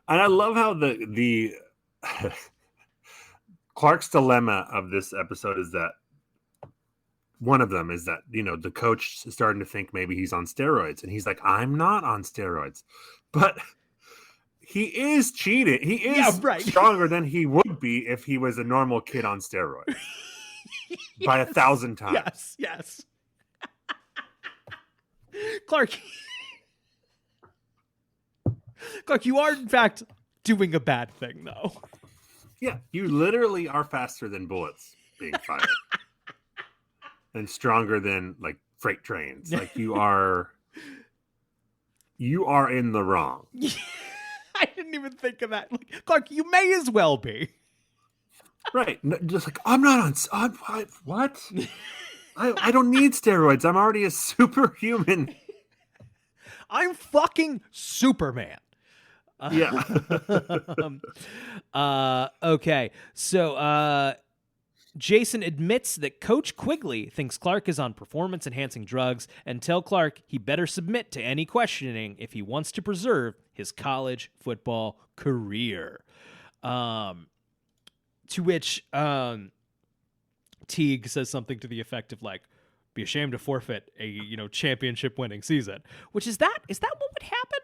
And I love how the Clark's dilemma of this episode is that one of them is that, the coach is starting to think maybe he's on steroids. And he's like, I'm not on steroids. But he is cheating. He is Yeah, right. stronger than he would be if he was a normal kid on steroids. By 1,000 times. Yes. Clark, you are in fact doing a bad thing, though. Yeah, you literally are faster than bullets being fired. And stronger than like freight trains. Like you are in the wrong. I didn't even think of that. Like, Clark, you may as well be. Right. Just like, I'm not on. What? I don't need steroids. I'm already a superhuman. I'm fucking Superman. Yeah. Okay. So, Jason admits that Coach Quigley thinks Clark is on performance-enhancing drugs and tell Clark he better submit to any questioning if he wants to preserve his college football career. To which Teague says something to the effect of like, "Be ashamed to forfeit a championship-winning season." Which is that what would happen?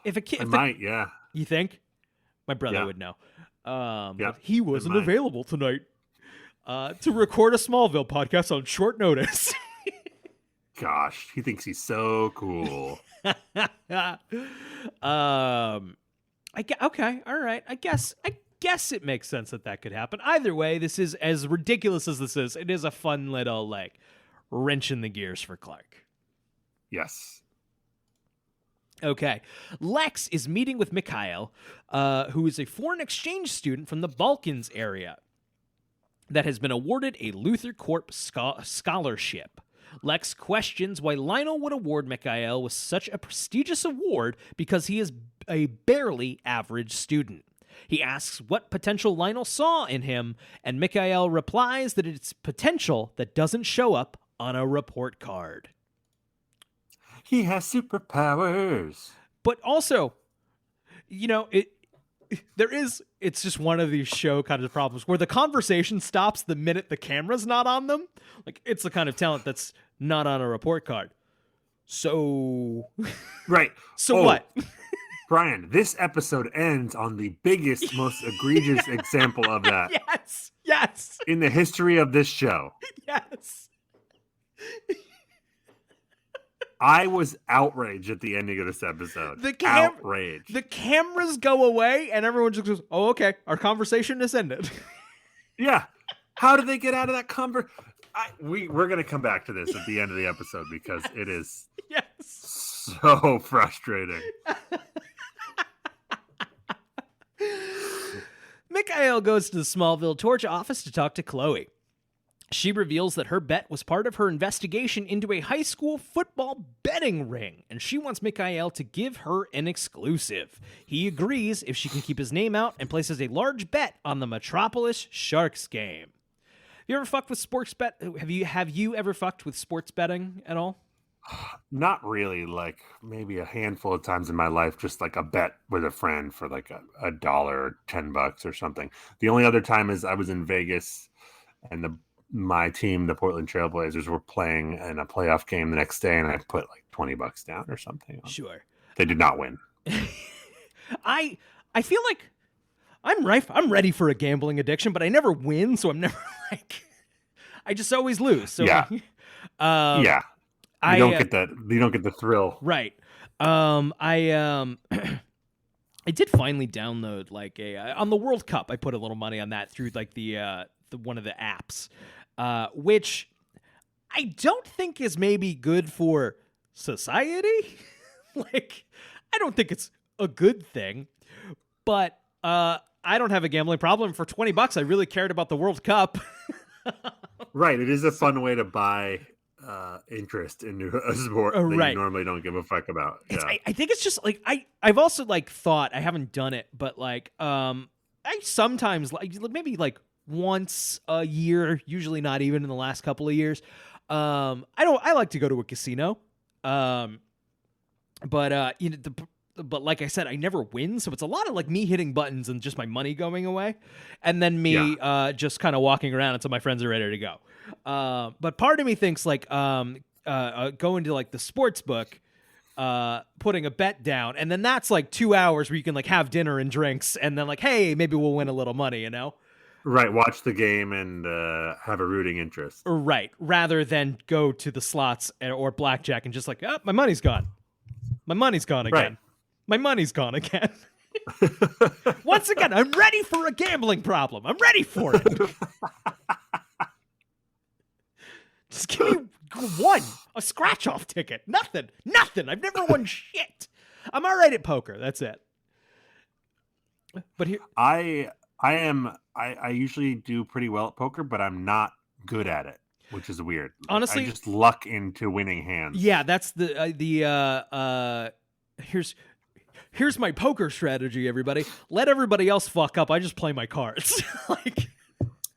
If a kid, yeah. You think? My brother Yeah. would know. Yeah, but he wasn't available tonight to record a Smallville podcast on short notice. Gosh, he thinks he's so cool. Okay, all right. I guess it makes sense that could happen. Either way, this is as ridiculous as this is. It is a fun little like wrench in the gears for Clark. Yes. Okay. Lex is meeting with Mikhail, who is a foreign exchange student from the Balkans area that has been awarded a Luther Corp scholarship. Lex questions why Lionel would award Mikhail with such a prestigious award because he is a barely average student. He asks what potential Lionel saw in him, and Mikhail replies that it's potential that doesn't show up on a report card. He has superpowers. But also, it's just one of these show kind of problems where the conversation stops the minute the camera's not on them. Like, it's the kind of talent that's not on a report card. So... Right. So what? Brian, this episode ends on the biggest, most egregious example of that. Yes. In the history of this show. Yes. I was outraged at the ending of this episode. Outraged. The cameras go away and everyone just goes, "Oh, okay, our conversation has ended." Yeah. How did they get out of that conversation? We're going to come back to this at the end of the episode because it is so frustrating. Mikhail goes to the Smallville Torch office to talk to Chloe. She reveals that her bet was part of her investigation into a high school football betting ring, and she wants Mikhail to give her an exclusive. He agrees if she can keep his name out and places a large bet on the Metropolis Sharks game. You ever fucked with sports bet? Have you ever fucked with sports betting at all? Not really. Like maybe a handful of times in my life, just like a bet with a friend for like a dollar or $10 or something. The only other time is I was in Vegas and my team, the Portland Trailblazers, were playing in a playoff game the next day, and I put like $20 down or something. Sure. They did not win. I feel like I'm ready for a gambling addiction, but I never win, so I'm never like I just always lose. So yeah. Yeah. You don't get that. You don't get the thrill. Right. I did finally download like on the World Cup. I put a little money on that through like the one of the apps, which I don't think is maybe good for society. Like, I don't think it's a good thing, but I don't have a gambling problem. For $20, I really cared about the World Cup. Right. It is a fun way to buy interest into a sport that right. you normally don't give a fuck about. Yeah. I think it's just like I've also like thought, I haven't done it, but like I sometimes like maybe like once a year, usually not even in the last couple of years. I like to go to a casino. But like I said, I never win, so it's a lot of like me hitting buttons and just my money going away, and then me just kind of walking around until my friends are ready to go. But part of me thinks like going to like the sports book putting a bet down, and then that's like 2 hours where you can like have dinner and drinks, and then like, hey, maybe we'll win a little money, you know? Right, watch the game and have a rooting interest. Right, rather than go to the slots or blackjack and just like, oh, my money's gone. My money's gone again. Right. My money's gone again. Once again, I'm ready for a gambling problem. I'm ready for it. Just give me one, a scratch-off ticket. Nothing. I've never won shit. I'm all right at poker. That's it. But here, I usually do pretty well at poker, but I'm not good at it, which is weird. Honestly, I just luck into winning hands. yeah, that's here's my poker strategy, everybody. Let everybody else fuck up. I just play my cards. Like,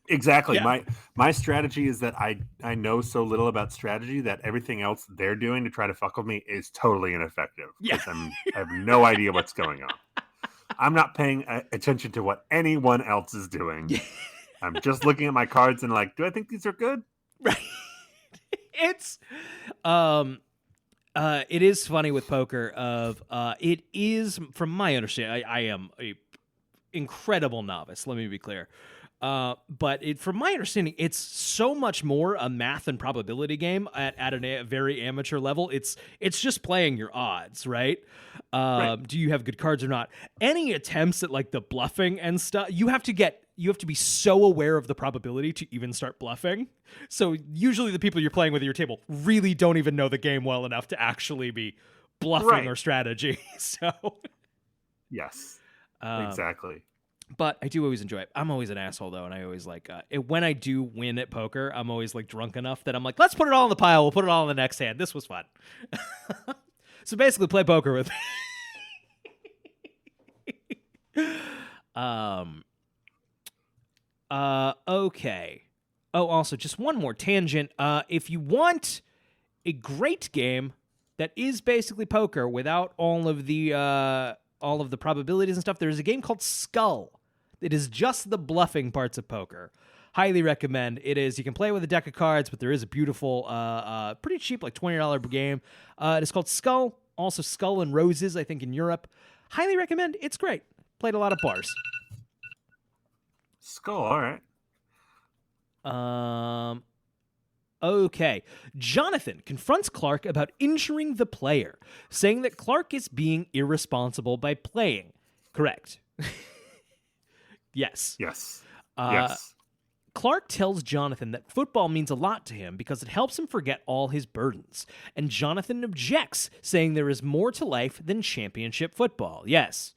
exactly. Yeah. My strategy is that I know so little about strategy that everything else they're doing to try to fuck with me is totally ineffective. Yeah. I have no idea what's going on. I'm not paying attention to what anyone else is doing. I'm just looking at my cards and like, do I think these are good? right. It's it is funny with poker it is, from my understanding, I am a incredible novice, let me be clear. But from my understanding, it's so much more a math and probability game at a very amateur level. It's just playing your odds, right? Right. Do you have good cards or not? Any attempts at like the bluffing and stuff, you have to be so aware of the probability to even start bluffing. So usually the people you're playing with at your table really don't even know the game well enough to actually be bluffing Right. or strategy. So Yes, exactly. but I do always enjoy it. I'm always an asshole though, and I always like when I do win at poker, I'm always like drunk enough that I'm like, let's put it all in the pile. We'll put it all in the next hand. This was fun. So basically, play poker with me. Okay. Oh, also, just one more tangent. If you want a great game that is basically poker without all of the probabilities and stuff, there's a game called Skull. It is just the bluffing parts of poker. Highly recommend. It is, you can play with a deck of cards, but there is a beautiful, pretty cheap, like $20 game. It is called Skull. Also Skull and Roses, I think, in Europe. Highly recommend. It's great. Played a lot of bars. Skull, all right. Okay. Jonathan confronts Clark about injuring the player, saying that Clark is being irresponsible by playing. Correct. Yes. Yes. Yes. Clark tells Jonathan that football means a lot to him because it helps him forget all his burdens. And Jonathan objects, saying there is more to life than championship football. Yes.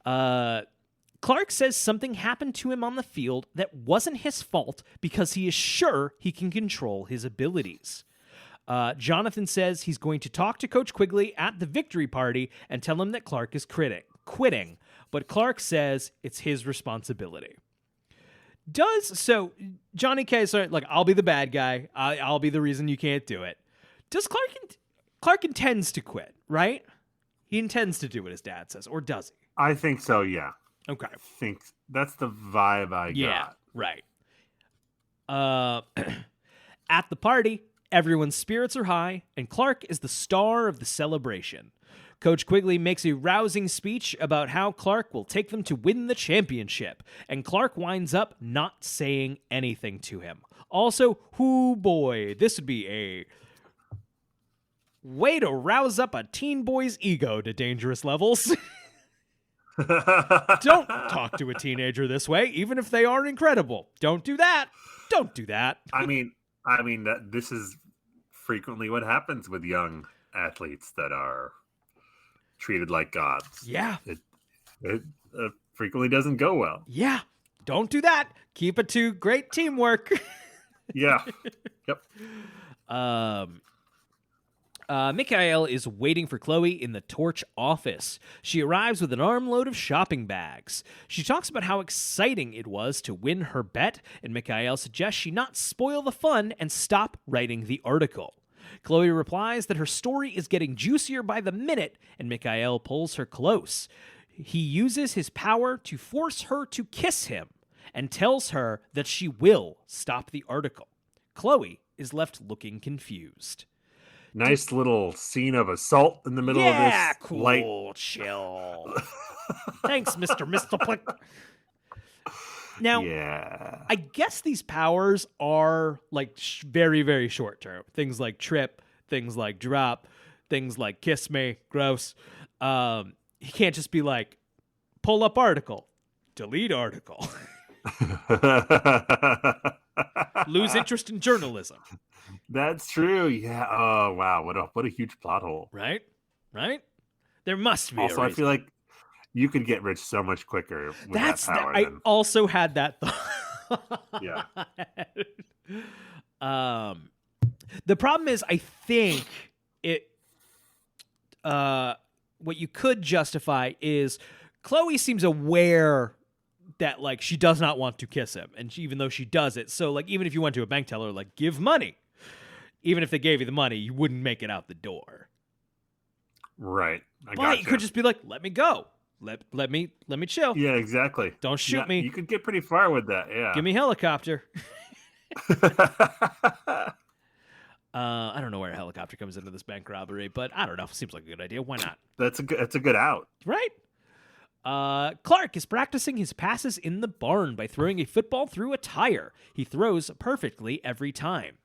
Clark says something happened to him on the field that wasn't his fault because he is sure he can control his abilities. Jonathan says he's going to talk to Coach Quigley at the victory party and tell him that Clark is quitting, but Clark says it's his responsibility. So Johnny K said, like, I'll be the bad guy. I'll be the reason you can't do it. Does Clark intends to quit, right? He intends to do what his dad says, or does he? I think so, yeah. Okay. I think that's the vibe I got. Right. At the party, everyone's spirits are high, and Clark is the star of the celebration. Coach Quigley makes a rousing speech about how Clark will take them to win the championship, and Clark winds up not saying anything to him. Also, hoo boy, this would be a way to rouse up a teen boy's ego to dangerous levels. Don't talk to a teenager this way, even if they are incredible. Don't do that. Don't do that. I mean that this is frequently what happens with young athletes that are treated like gods. Yeah. It frequently doesn't go well. Yeah. Don't do that. Keep it to great teamwork. Yeah. Yep. Mikhail is waiting for Chloe in the Torch office. She arrives with an armload of shopping bags. She talks about how exciting it was to win her bet, and Mikhail suggests she not spoil the fun and stop writing the article. Chloe replies that her story is getting juicier by the minute, and Mikhail pulls her close. He uses his power to force her to kiss him and tells her that she will stop the article. Chloe is left looking confused. Nice little scene of assault in the middle of Yeah, this. cool, Light. chill. Thanks, Mr. MixelPick. Now, Yeah. I guess these powers are like very, very short term. Things like trip, things like drop, things like kiss me, gross. He can't just be like, pull up article, delete article, lose interest in journalism. That's true. Yeah. Oh wow. What a huge plot hole. Right? Right? There must be Also, a I reason. feel like you could get rich so much quicker with that power. I than- also had that thought. Yeah. The problem is, I think it. What you could justify is Chloe seems aware that like she does not want to kiss him, and even though she does it, so like even if you went to a bank teller, like give money, even if they gave you the money, you wouldn't make it out the door. Right. But you could just be like, let me go. Let me chill. Yeah, exactly. Don't shoot me. You could get pretty far with that. Yeah. Give me helicopter. I don't know where a helicopter comes into this bank robbery, but I don't know. Seems like a good idea. Why not? That's a good out. Right? Clark is practicing his passes in the barn by throwing a football through a tire. He throws perfectly every time.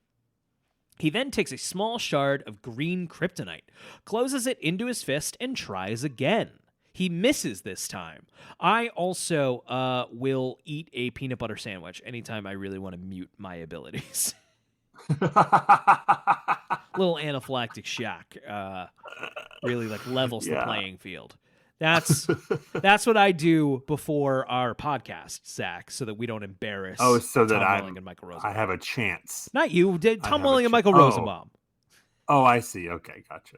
He then takes a small shard of green kryptonite, closes it into his fist, and tries again. He misses this time. I also will eat a peanut butter sandwich anytime I really want to mute my abilities. Little anaphylactic shock really like levels the playing field. That's what I do before our podcast, Zach, so that we don't embarrass. So that Tom Welling and Michael Rosenbaum. I have a chance. Not you, Tom Welling and Michael Rosenbaum. Oh, I see. Okay, gotcha.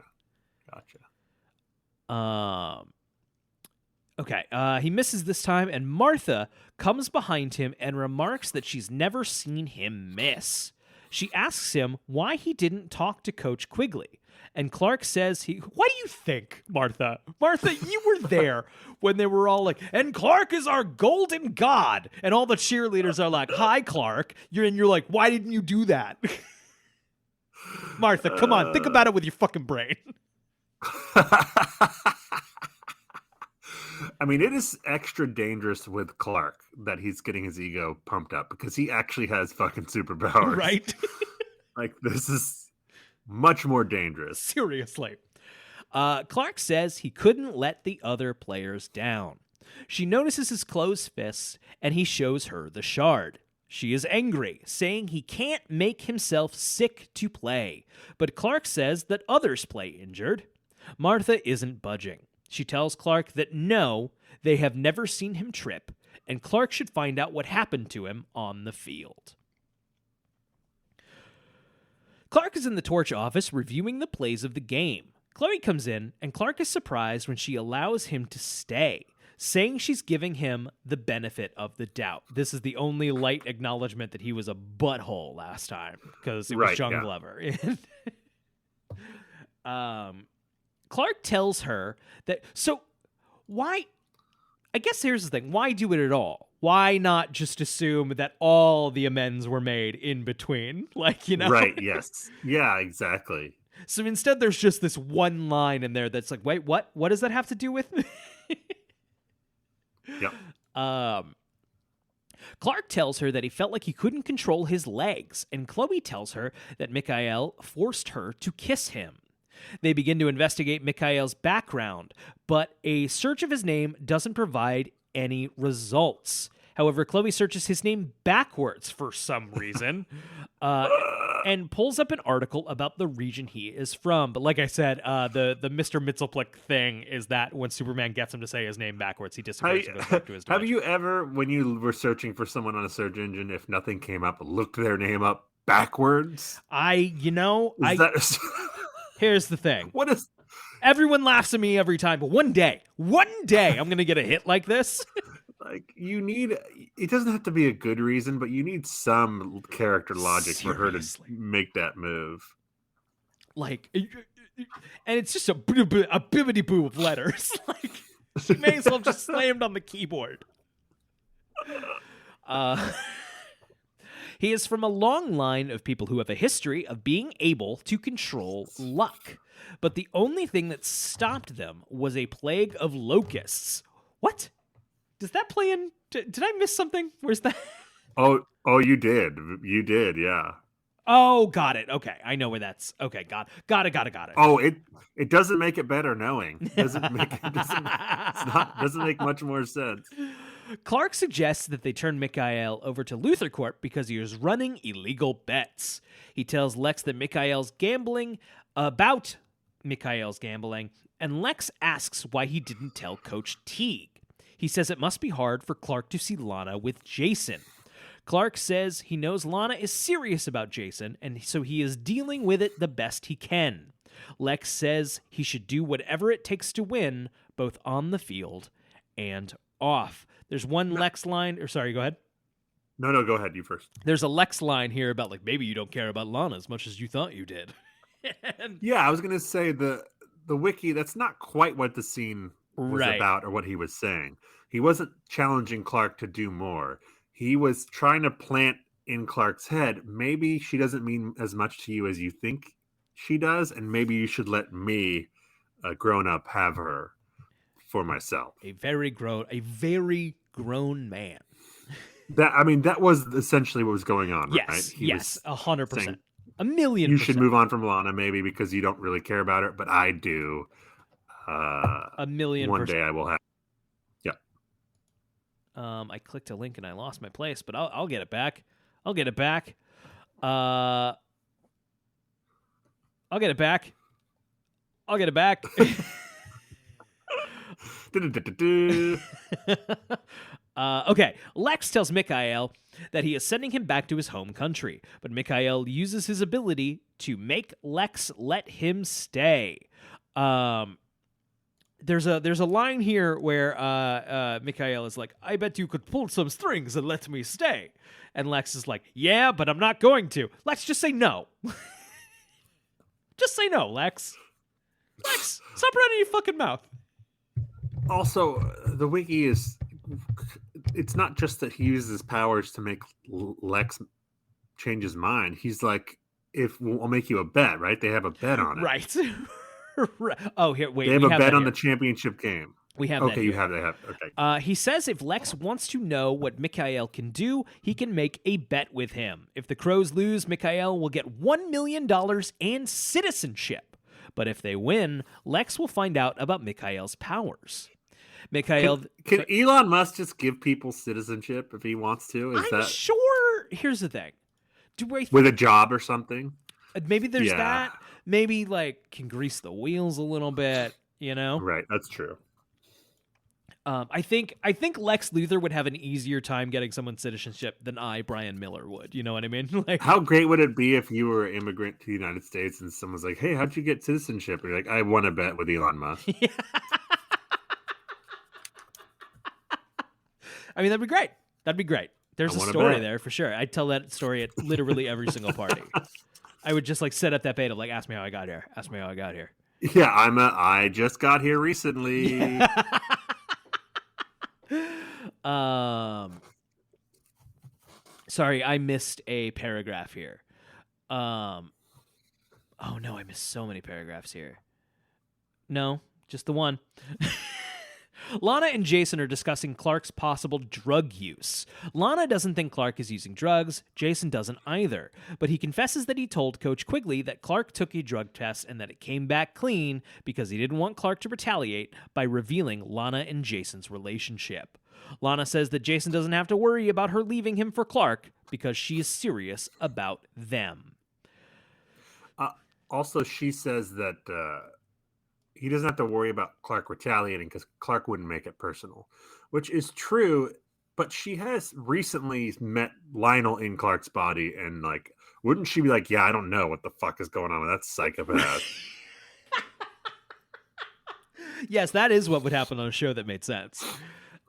Okay, he misses this time, and Martha comes behind him and remarks that she's never seen him miss. She asks him why he didn't talk to Coach Quigley. And Clark says what do you think, Martha? Martha, you were there when they were all like, and Clark is our golden god. And all the cheerleaders are like, hi, Clark. You're like, why didn't you do that? Martha, come on. Think about it with your fucking brain. I mean, it is extra dangerous with Clark that he's getting his ego pumped up because he actually has fucking superpowers. Right? Like, this is much more dangerous. Seriously. Clark says he couldn't let the other players down. She notices his closed fists, and he shows her the shard. She is angry, saying he can't make himself sick to play. But Clark says that others play injured. Martha isn't budging. She tells Clark that no, they have never seen him trip, and Clark should find out what happened to him on the field. Clark is in the Torch office reviewing the plays of the game. Chloe comes in, and Clark is surprised when she allows him to stay, saying she's giving him the benefit of the doubt. This is the only light acknowledgement that he was a butthole last time, because it was John Glover. Clark tells her that, so why, I guess here's the thing, why do it at all? Why not just assume that all the amends were made in between? Like, you know? Right, yes. Yeah, exactly. So instead there's just this one line in there that's like, wait, what? What does that have to do with? Yep. Clark tells her that he felt like he couldn't control his legs, and Chloe tells her that Mikhail forced her to kiss him. They begin to investigate Mikhail's background, but a search of his name doesn't provide any results. However, Chloe searches his name backwards for some reason and pulls up an article about the region he is from. But like I said, the Mr. MixelPickLick thing is that when Superman gets him to say his name backwards, he disappears and goes back to his dimension. Have you ever, when you were searching for someone on a search engine, if nothing came up, looked their name up backwards? Here's the thing. What is... Everyone laughs at me every time, but one day, I'm going to get a hit like this. Like, you need, it doesn't have to be a good reason, but you need some character logic for her to make that move. Like, and it's just a bibbity boo of letters. Like, she may as well have just slammed on the keyboard. He is from a long line of people who have a history of being able to control luck. But the only thing that stopped them was a plague of locusts. What? Does that play in? Did I miss something? Where's that? Oh, you did. You did, yeah. Oh, got it. Okay, I know where that's. Okay, got it. Oh, it doesn't make it better knowing. Doesn't make much more sense. Clark suggests that they turn Mikhail over to Luthor Corp because he is running illegal bets. He tells Lex that Mikhail's gambling, and Lex asks why he didn't tell Coach Teague. He says it must be hard for Clark to see Lana with Jason. Clark says he knows Lana is serious about Jason, and so he is dealing with it the best he can. Lex says he should do whatever it takes to win, both on the field and off. There's one Lex line, or sorry, go ahead. No, go ahead. You first. There's a Lex line here about, like, maybe you don't care about Lana as much as you thought you did. Yeah, I was going to say the wiki, that's not quite what the scene was about or what he was saying. He wasn't challenging Clark to do more. He was trying to plant in Clark's head, maybe she doesn't mean as much to you as you think she does, and maybe you should let me, a grown up, have her for myself. A very grown man. That was essentially what was going on, right? Yes, 100%. saying, 1,000,000%. You should move on from Lana, maybe because you don't really care about her, but I do. 1,000,000%. One day I will have. Yeah. I clicked a link and I lost my place, but I'll get it back. I'll get it back. I'll get it back. Okay, Lex tells Mikhail that he is sending him back to his home country, but Mikhail uses his ability to make Lex let him stay. There's a line here where Mikhail is like, I bet you could pull some strings and let me stay. And Lex is like, yeah, but I'm not going to. Lex, just say no. Just say no, Lex. Lex, stop running your fucking mouth. Also, the wiki is... It's not just that he uses his powers to make Lex change his mind. He's like, I'll make you a bet, right? They have a bet on it. Right. Oh, here, wait. They have a bet on the championship game. We have that. Okay, you have that. Okay. He says if Lex wants to know what Mikhail can do, he can make a bet with him. If the Crows lose, Mikhail will get $1 million and citizenship. But if they win, Lex will find out about Mikhail's powers. Mikhail... Can Elon Musk just give people citizenship if he wants to? I'm sure... Here's the thing. With a job or something? Maybe there's that. Maybe, like, can grease the wheels a little bit, you know? Right, that's true. I think Lex Luthor would have an easier time getting someone's citizenship than Brian Miller, would. You know what I mean? Like, how great would it be if you were an immigrant to the United States and someone's like, hey, how'd you get citizenship? And you're like, I won a bet with Elon Musk. Yeah. I mean, that'd be great. There's a story there for sure. I'd tell that story at literally every single party. I would just like set up that beta, like, ask me how I got here. Yeah, I just got here recently. Sorry, I missed a paragraph here. Oh no, I missed so many paragraphs here. No, just the one. Lana and Jason are discussing Clark's possible drug use. Lana doesn't think Clark is using drugs. Jason doesn't either. But he confesses that he told Coach Quigley that Clark took a drug test and that it came back clean because he didn't want Clark to retaliate by revealing Lana and Jason's relationship. Lana says that Jason doesn't have to worry about her leaving him for Clark because she is serious about them. Also, she says that... he doesn't have to worry about Clark retaliating because Clark wouldn't make it personal, which is true. But she has recently met Lionel in Clark's body, and like, wouldn't she be like, yeah, I don't know what the fuck is going on with that psychopath? Yes, that is what would happen on a show that made sense.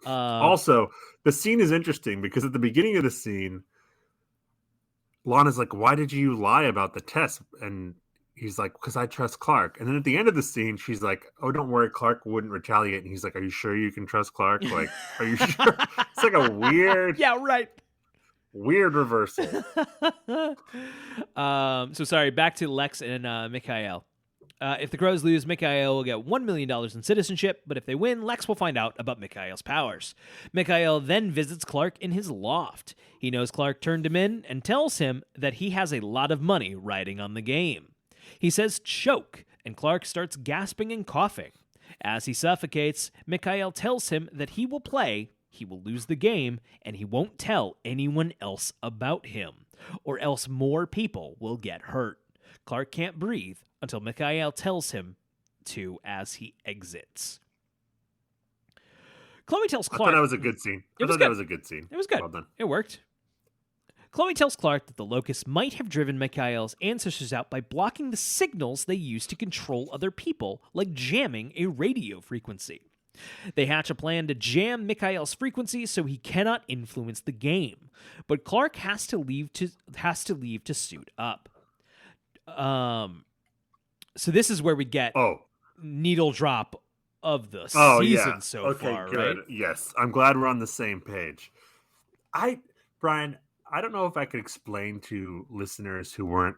Also, the scene is interesting because at the beginning of the scene, Lana's like, why did you lie about the test? And he's like, because I trust Clark. And then at the end of the scene, she's like, oh, don't worry, Clark wouldn't retaliate. And he's like, are you sure you can trust Clark? Like, are you sure? It's like a weird... Yeah, right. Weird reversal. So sorry, back to Lex and Mikhail. If the Crows lose, Mikhail will get $1 million in citizenship, but if they win, Lex will find out about Mikhail's powers. Mikhail then visits Clark in his loft. He knows Clark turned him in and tells him that he has a lot of money riding on the game. He says choke, and Clark starts gasping and coughing. As he suffocates, Mikhail tells him that he will play, he will lose the game, and he won't tell anyone else about him, or else more people will get hurt. Clark can't breathe until Mikhail tells him to as he exits. Chloe tells Clark... I thought that was a good scene. That was a good scene. It was good. Well done. It worked. Chloe tells Clark that the Locusts might have driven Mikhail's ancestors out by blocking the signals they use to control other people, like jamming a radio frequency. They hatch a plan to jam Mikhail's frequency so he cannot influence the game, but Clark has to leave to suit up. So this is where we get needle drop of the season so far, good. right? Yes, I'm glad we're on the same page. Brian, I don't know if I could explain to listeners who weren't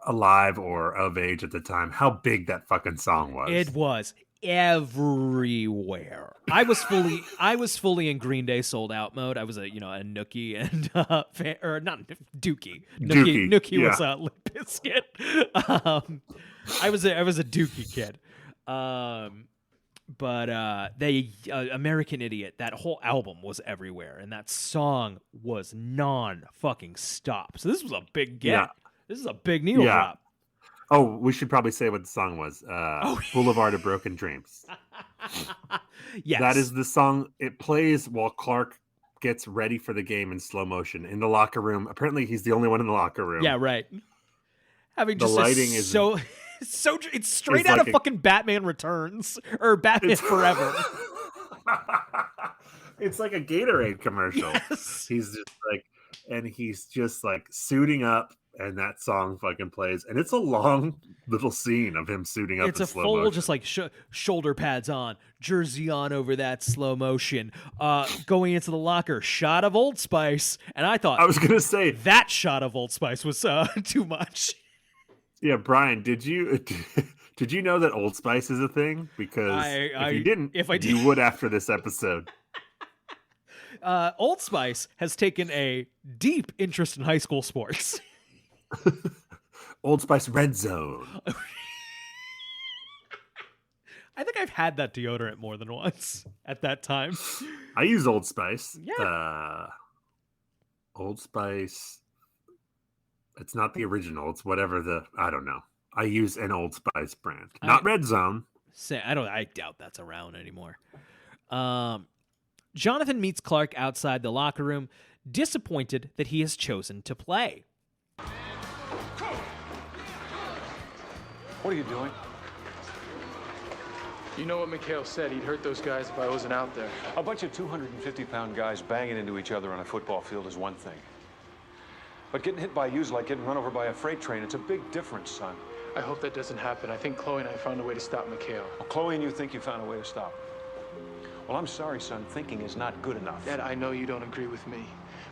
alive or of age at the time how big that fucking song was. It was everywhere. I was fully in Green Day sold out mode. I was a Nookie and fan, or not Dookie. Nookie was Limp Bizkit. I was a Dookie kid. But they American Idiot, that whole album was everywhere, and that song was non-fucking stop. So this was a big get. Yeah. This is a big needle drop. Oh, we should probably say what the song was. Boulevard of Broken Dreams. Yes. That is the song. It plays while Clark gets ready for the game in slow motion in the locker room. Apparently, he's the only one in the locker room. Yeah, right. Having the just lighting is so it's straight out of fucking Batman Returns or Batman Forever. It's like a Gatorade commercial. Yes. He's just like suiting up, and that song fucking plays, and it's a long little scene of him suiting up. It's in a slow full motion. just like shoulder pads on, jersey on over that slow motion, going into the locker, shot of Old Spice, and I was gonna say that shot of Old Spice was too much. Yeah, Brian, did you know that Old Spice is a thing? Because if you didn't, you would after this episode. Old Spice has taken a deep interest in high school sports. Old Spice Red Zone. I think I've had that deodorant more than once at that time. I use Old Spice. Yeah. Old Spice. It's not the original. It's whatever I don't know. I use an Old Spice brand, not Red Zone. I doubt that's around anymore. Jonathan meets Clark outside the locker room, disappointed that he has chosen to play. What are you doing? You know what Mikhail said. He'd hurt those guys if I wasn't out there. A bunch of 250-pound guys banging into each other on a football field is one thing. But getting hit by you's like getting run over by a freight train. It's a big difference, son. I hope that doesn't happen. I think Chloe and I found a way to stop Mikhail. Well, Chloe and you think you found a way to stop him. Well, I'm sorry, son. Thinking is not good enough. Dad, I know you don't agree with me.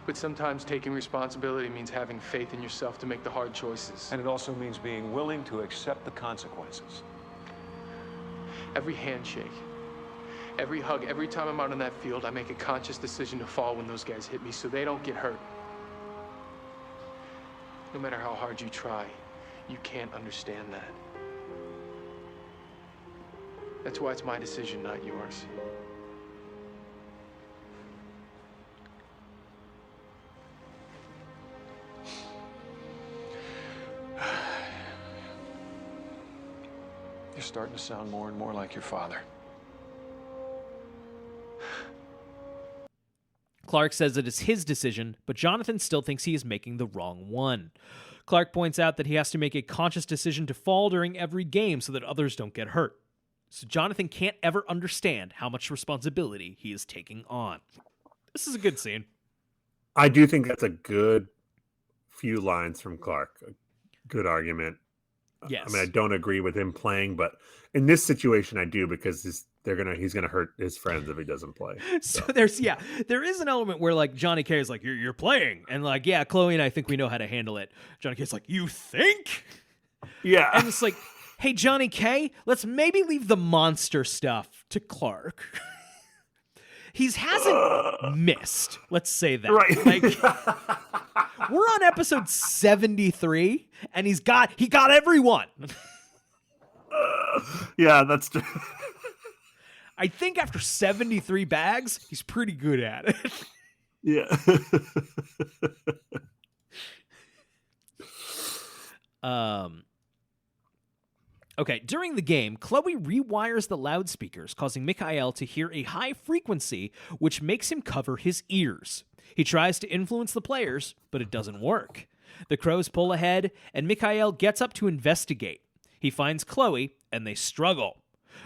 But sometimes taking responsibility means having faith in yourself to make the hard choices. And it also means being willing to accept the consequences. Every handshake, every hug, every time I'm out on that field, I make a conscious decision to fall when those guys hit me so they don't get hurt. No matter how hard you try, you can't understand that. That's why it's my decision, not yours. You're starting to sound more and more like your father. Clark says it is his decision, but Jonathan still thinks he is making the wrong one. Clark points out that he has to make a conscious decision to fall during every game so that others don't get hurt. So Jonathan can't ever understand how much responsibility he is taking on. This is a good scene. I do think that's a good few lines from Clark. A good argument. Yes. I mean, I don't agree with him playing, but in this situation, I do because he's gonna hurt his friends if he doesn't play. So there is an element where like Johnny K is like, you're playing, and like, yeah, Chloe and I think we know how to handle it. Johnny K's like, you think? Yeah, And it's like, hey, Johnny K, let's maybe leave the monster stuff to Clark. He hasn't missed. Let's say that. right. Like, we're on episode 73, and he got everyone. Yeah, that's true. I think after 73 bags, he's pretty good at it. Yeah. Okay, during the game, Chloe rewires the loudspeakers, causing Mikhail to hear a high frequency, which makes him cover his ears. He tries to influence the players, but it doesn't work. The Crows pull ahead, and Mikhail gets up to investigate. He finds Chloe, and they struggle.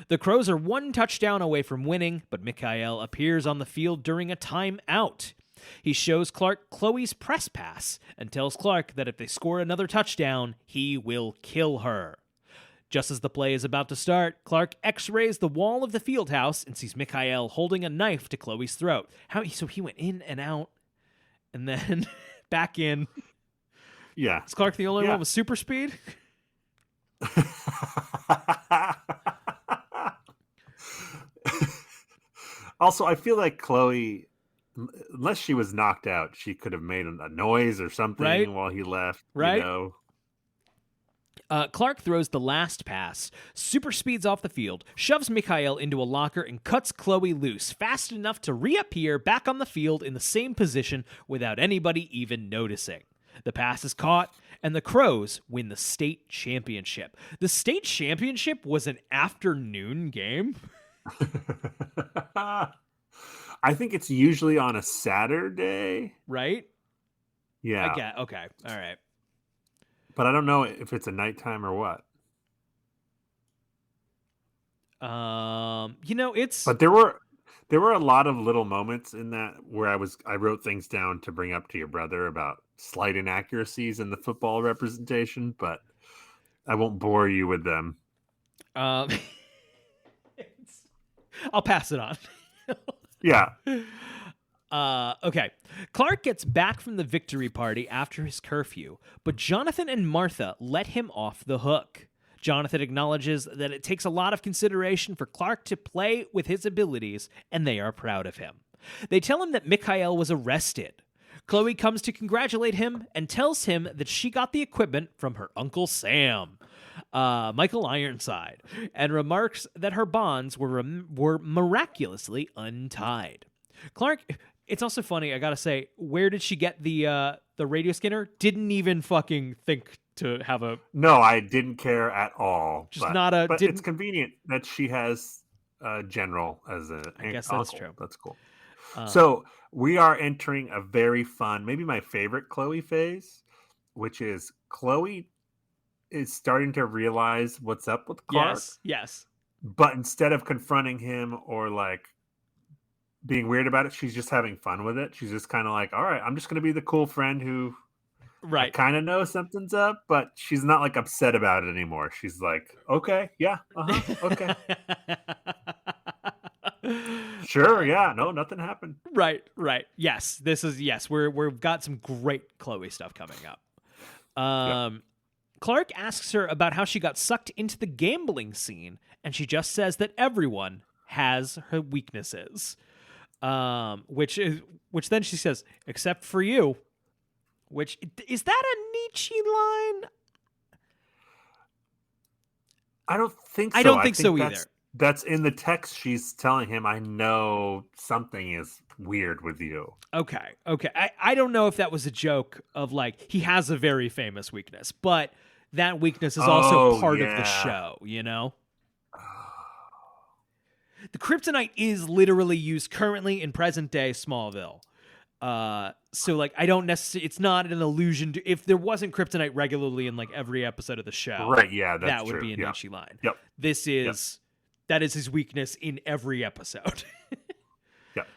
The Crows are one touchdown away from winning, but Mikhail appears on the field during a timeout. He shows Clark Chloe's press pass and tells Clark that if they score another touchdown, he will kill her. Just as the play is about to start, Clark x-rays the wall of the field house and sees Mikhail holding a knife to Chloe's throat. So he went in and out and then back in. Yeah. Is Clark the only one with super speed? Also, I feel like Chloe, unless she was knocked out, she could have made a noise or something while he left. Right. You know? Clark throws the last pass, super speeds off the field, shoves Mikhail into a locker, and cuts Chloe loose fast enough to reappear back on the field in the same position without anybody even noticing. The pass is caught, and the Crows win the state championship. The state championship was an afternoon game. I think it's usually on a Saturday. Right? Yeah. Okay. All right. But I don't know if it's a nighttime or what. It's. But there were a lot of little moments in that where I wrote things down to bring up to your brother about slight inaccuracies in the football representation, but I won't bore you with them. I'll pass it on. Yeah. Okay. Clark gets back from the victory party after his curfew, but Jonathan and Martha let him off the hook. Jonathan acknowledges that it takes a lot of consideration for Clark to play with his abilities, and they are proud of him. They tell him that Mikhail was arrested. Chloe comes to congratulate him and tells him that she got the equipment from her Uncle Sam, Michael Ironside, and remarks that her bonds were miraculously untied. Clark... It's also funny, I gotta say, where did she get the radio scanner? Didn't even fucking think to have a... No, I didn't care at all. But it's convenient that she has General as a I guess uncle. That's true. That's cool. So we are entering a very fun, maybe my favorite Chloe phase, which is Chloe is starting to realize what's up with Clark. Yes. But instead of confronting him or like being weird about it, she's just having fun with it. She's just kind of like, all right, I'm just going to be the cool friend who kind of knows something's up, but she's not like upset about it anymore. She's like, okay, yeah, okay. Sure, yeah, no, nothing happened. Right. Yes, we've got some great Chloe stuff coming up. Clark asks her about how she got sucked into the gambling scene, and she just says that everyone has her weaknesses. Which then she says, except for you. Which, is that a Nietzsche line? I don't think so. I don't think so either. That's in the text. She's telling him, I know something is weird with you. Okay. I don't know if that was a joke of like, he has a very famous weakness, but that weakness is also part of the show, you know? The kryptonite is literally used currently in present-day Smallville. So, like, I don't necessarily... It's not an allusion to... If there wasn't kryptonite regularly in, like, every episode of the show... Right, yeah, that's that would true. be a Nietzsche line. Yep. This is... Yep. That is his weakness in every episode. Yep.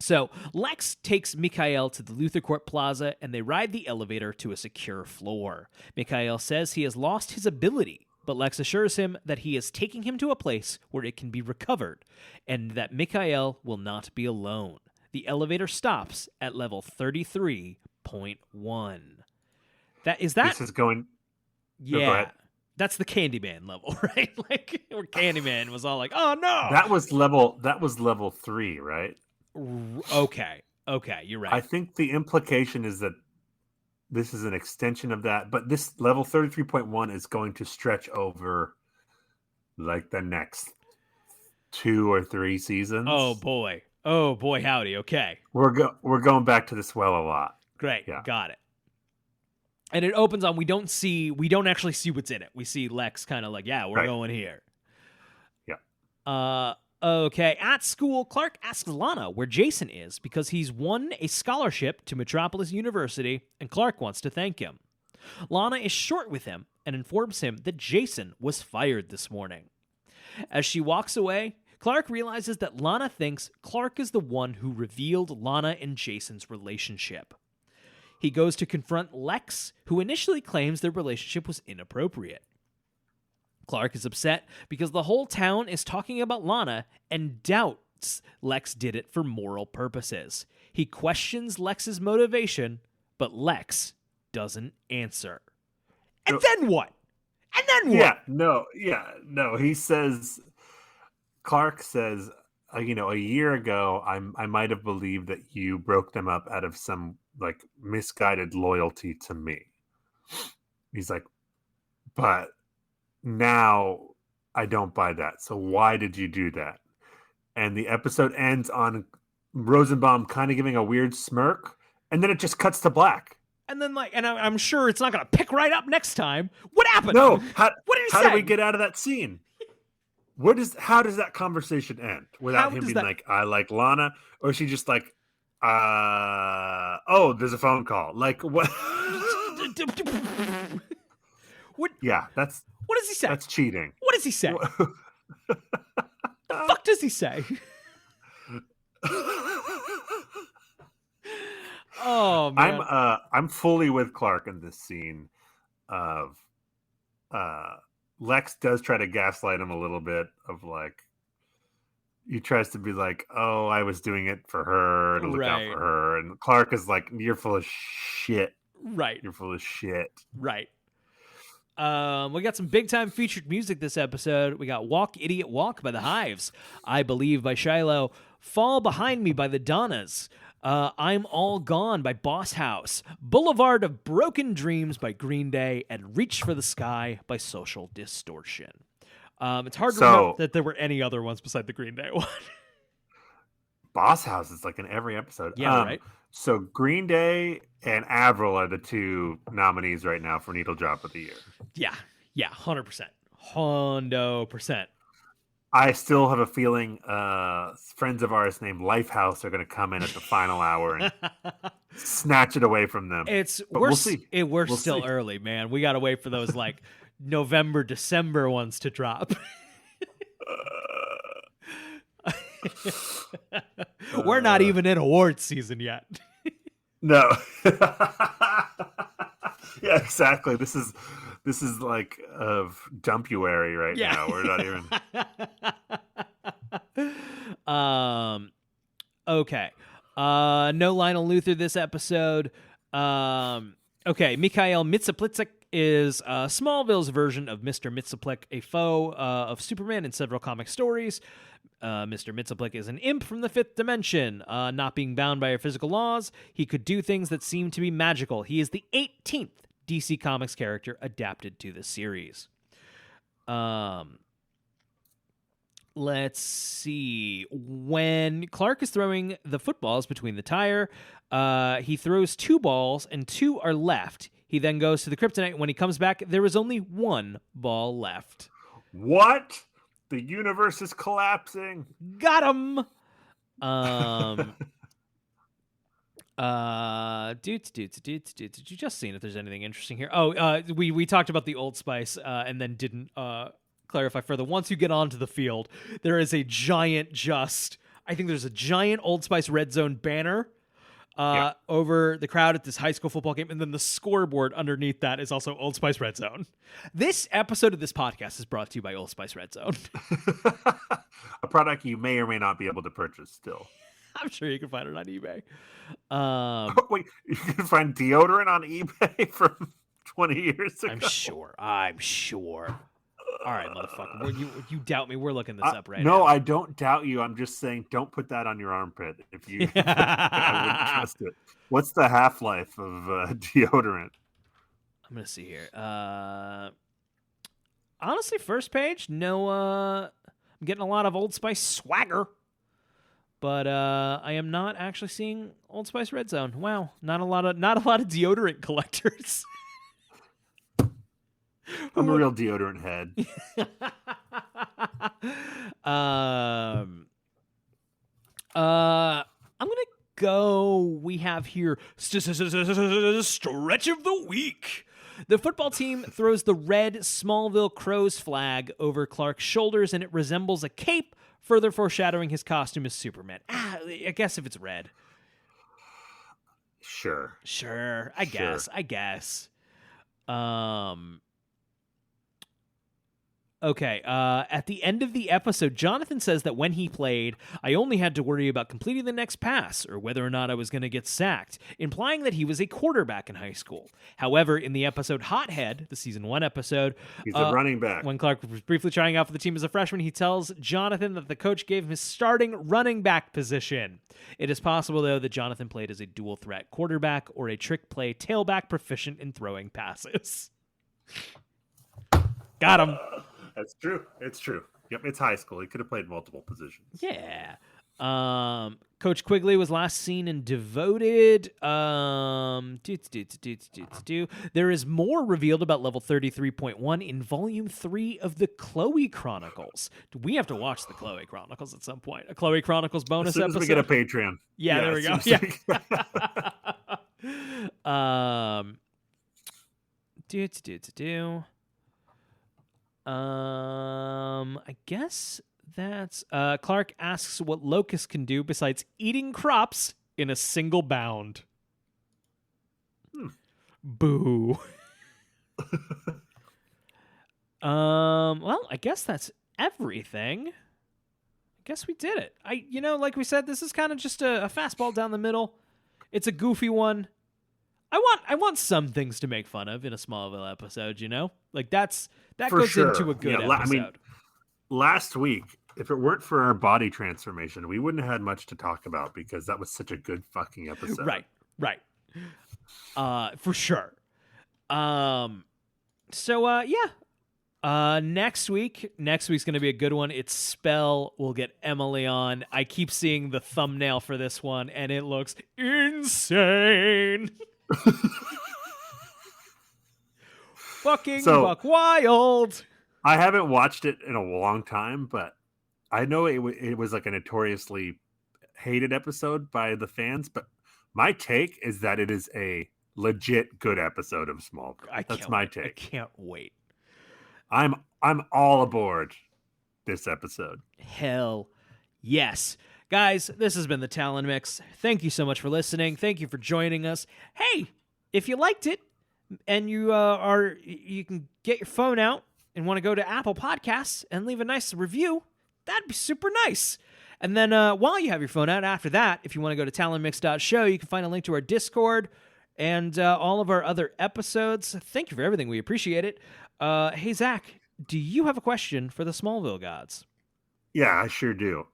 So Lex takes Mikhail to the Luthor Court Plaza, and they ride the elevator to a secure floor. Mikhail says he has lost his ability, but Lex assures him that he is taking him to a place where it can be recovered, and that Mikhail will not be alone. The elevator stops at level 33.1. This is going. Yeah. No, go ahead. That's the Candyman level, right? Like where Candyman was all like, "Oh no." That was level 3, right? Okay, you're right. I think the implication is that this is an extension of that, but this level 33.1 is going to stretch over like the next 2 or 3 seasons. Oh boy, howdy. Okay, we're going back to this well a lot. Great, yeah. Got it. And it opens on we don't actually see what's in it. We see Lex kind of like, yeah, we're going here. Yeah. Okay, at school, Clark asks Lana where Jason is because he's won a scholarship to Metropolis University, and Clark wants to thank him. Lana is short with him and informs him that Jason was fired this morning. As she walks away, Clark realizes that Lana thinks Clark is the one who revealed Lana and Jason's relationship. He goes to confront Lex, who initially claims their relationship was inappropriate. Clark is upset because the whole town is talking about Lana and doubts Lex did it for moral purposes. He questions Lex's motivation, but Lex doesn't answer. And then what? No. He says, Clark says, a year ago, I might have believed that you broke them up out of some like misguided loyalty to me. He's like, but now I don't buy that. So why did you do that? And the episode ends on Rosenbaum kind of giving a weird smirk, and then it just cuts to black. And then I'm sure it's not going to pick right up next time. What happened? No. What did he say? How do we get out of that scene? How does that conversation end without him being like, I like Lana? Or is she just like, there's a phone call. Like, what? What? Yeah, what does he say? That's cheating. What does he say? The fuck does he say? Oh man. I'm fully with Clark in this scene of Lex does try to gaslight him a little bit of like, he tries to be like, oh, I was doing it for her to look out for her. And Clark is like, you're full of shit. Right. You're full of shit. Right. We got some big time featured music this episode. We got Walk Idiot Walk by the Hives, I Believe by Shiloh, Fall Behind Me by the Donnas, I'm All Gone by Boss House, Boulevard of Broken Dreams by Green Day, and Reach for the Sky by Social Distortion. It's hard to remember that there were any other ones beside the Green Day one. Boss House is like in every episode. Yeah, right. So Green Day and Avril are the 2 nominees right now for Needle Drop of the Year. Yeah, 100%. 100%. I still have a feeling friends of ours named Lifehouse are going to come in at the final hour and snatch it away from them. We'll see. We're still early, man. We got to wait for those like November, December ones to drop. We're not even in awards season yet. No. Yeah, exactly. This is like Dumpuary right now. We're not even. Okay. No Lionel Luthor this episode. Okay, Mikhail MixelPickLick is Smallville's version of Mr. MixelPickLick, a foe of Superman in several comic stories. Mr. MixelPickLick is an imp from the 5th dimension. Not being bound by our physical laws, he could do things that seem to be magical. He is the 18th DC Comics character adapted to the series. Let's see. When Clark is throwing the footballs between the tire, he throws 2 balls and 2 are left. He then goes to the kryptonite. When he comes back, there is only 1 ball left. What? The universe is collapsing. Got him. Just seeing if there's anything interesting here. We talked about the Old Spice and then didn't clarify further. Once you get onto the field, there is a giant I think there's a giant Old Spice Red Zone banner over the crowd at this high school football game, and then the scoreboard underneath that is also Old Spice Red Zone. This episode of this podcast is brought to you by Old Spice Red Zone. A product you may or may not be able to purchase still. I'm sure you can find it on eBay. Wait, you can find deodorant on eBay from 20 years ago? I'm sure. All right, motherfucker. You doubt me? We're looking this up right now. No, I don't doubt you. I'm just saying, don't put that on your armpit. If you, I wouldn't trust it. What's the half-life of deodorant? I'm gonna see here. Honestly, first page, no. I'm getting a lot of Old Spice swagger, but I am not actually seeing Old Spice Red Zone. Wow, not a lot of deodorant collectors. I'm a real deodorant head. I'm gonna go. We have here stretch of the week. The football team throws the red Smallville Crows flag over Clark's shoulders, and it resembles a cape, further foreshadowing his costume as Superman. I guess if it's red. Sure. I guess. Okay, at the end of the episode, Jonathan says that when he played, I only had to worry about completing the next pass or whether or not I was going to get sacked, implying that he was a quarterback in high school. However, in the episode Hothead, the season 1 episode, he's a running back. When Clark was briefly trying out for the team as a freshman, he tells Jonathan that the coach gave him his starting running back position. It is possible, though, that Jonathan played as a dual threat quarterback or a trick play tailback proficient in throwing passes. Got him. That's true. It's true. Yep, it's high school. He could have played multiple positions. Yeah. Coach Quigley was last seen in Devoted. There is more revealed about level 33.1 in volume 3 of the Chloe Chronicles. We have to watch the Chloe Chronicles at some point. A Chloe Chronicles bonus as soon episode. As we get a Patreon. Yeah, there we go. Yeah. I guess that's Clark asks what Locust can do besides eating crops in a single bound. Boo. Well, I guess that's everything. I guess we did it. Like we said, this is kind of just a fastball down the middle. It's a goofy one. I want some things to make fun of in a Smallville episode, Like that for goes sure. into a good episode. I mean, last week, if it weren't for our body transformation, we wouldn't have had much to talk about because that was such a good fucking episode. Right. For sure. Next week's going to be a good one. It's Spell. We'll get Emily on. I keep seeing the thumbnail for this one and it looks insane. Fucking buck wild. I haven't watched it in a long time, but I know it was like a notoriously hated episode by the fans, but my take is that it is a legit good episode of Smallville. That's my take. I can't wait. I'm all aboard this episode. Hell yes. Guys, this has been the Talon Mix. Thank you so much for listening. Thank you for joining us. Hey, if you liked it and you can get your phone out and want to go to Apple Podcasts and leave a nice review, that'd be super nice. And then while you have your phone out after that, if you want to go to talonmix.show, you can find a link to our Discord and all of our other episodes. Thank you for everything. We appreciate it. Hey, Zach, do you have a question for the Smallville gods? Yeah, I sure do.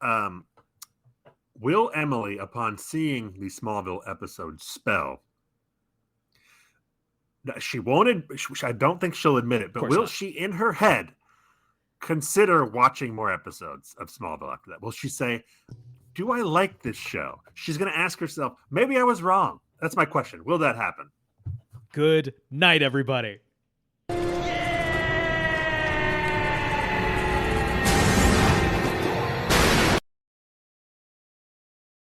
Will Emily, upon seeing the Smallville episode Spell, she won't, I don't think she'll admit it, but will she in her head consider watching more episodes of Smallville after that? Will she say, do I like this show? She's going to ask herself, maybe I was wrong. That's my question. Will that happen? Good night, everybody.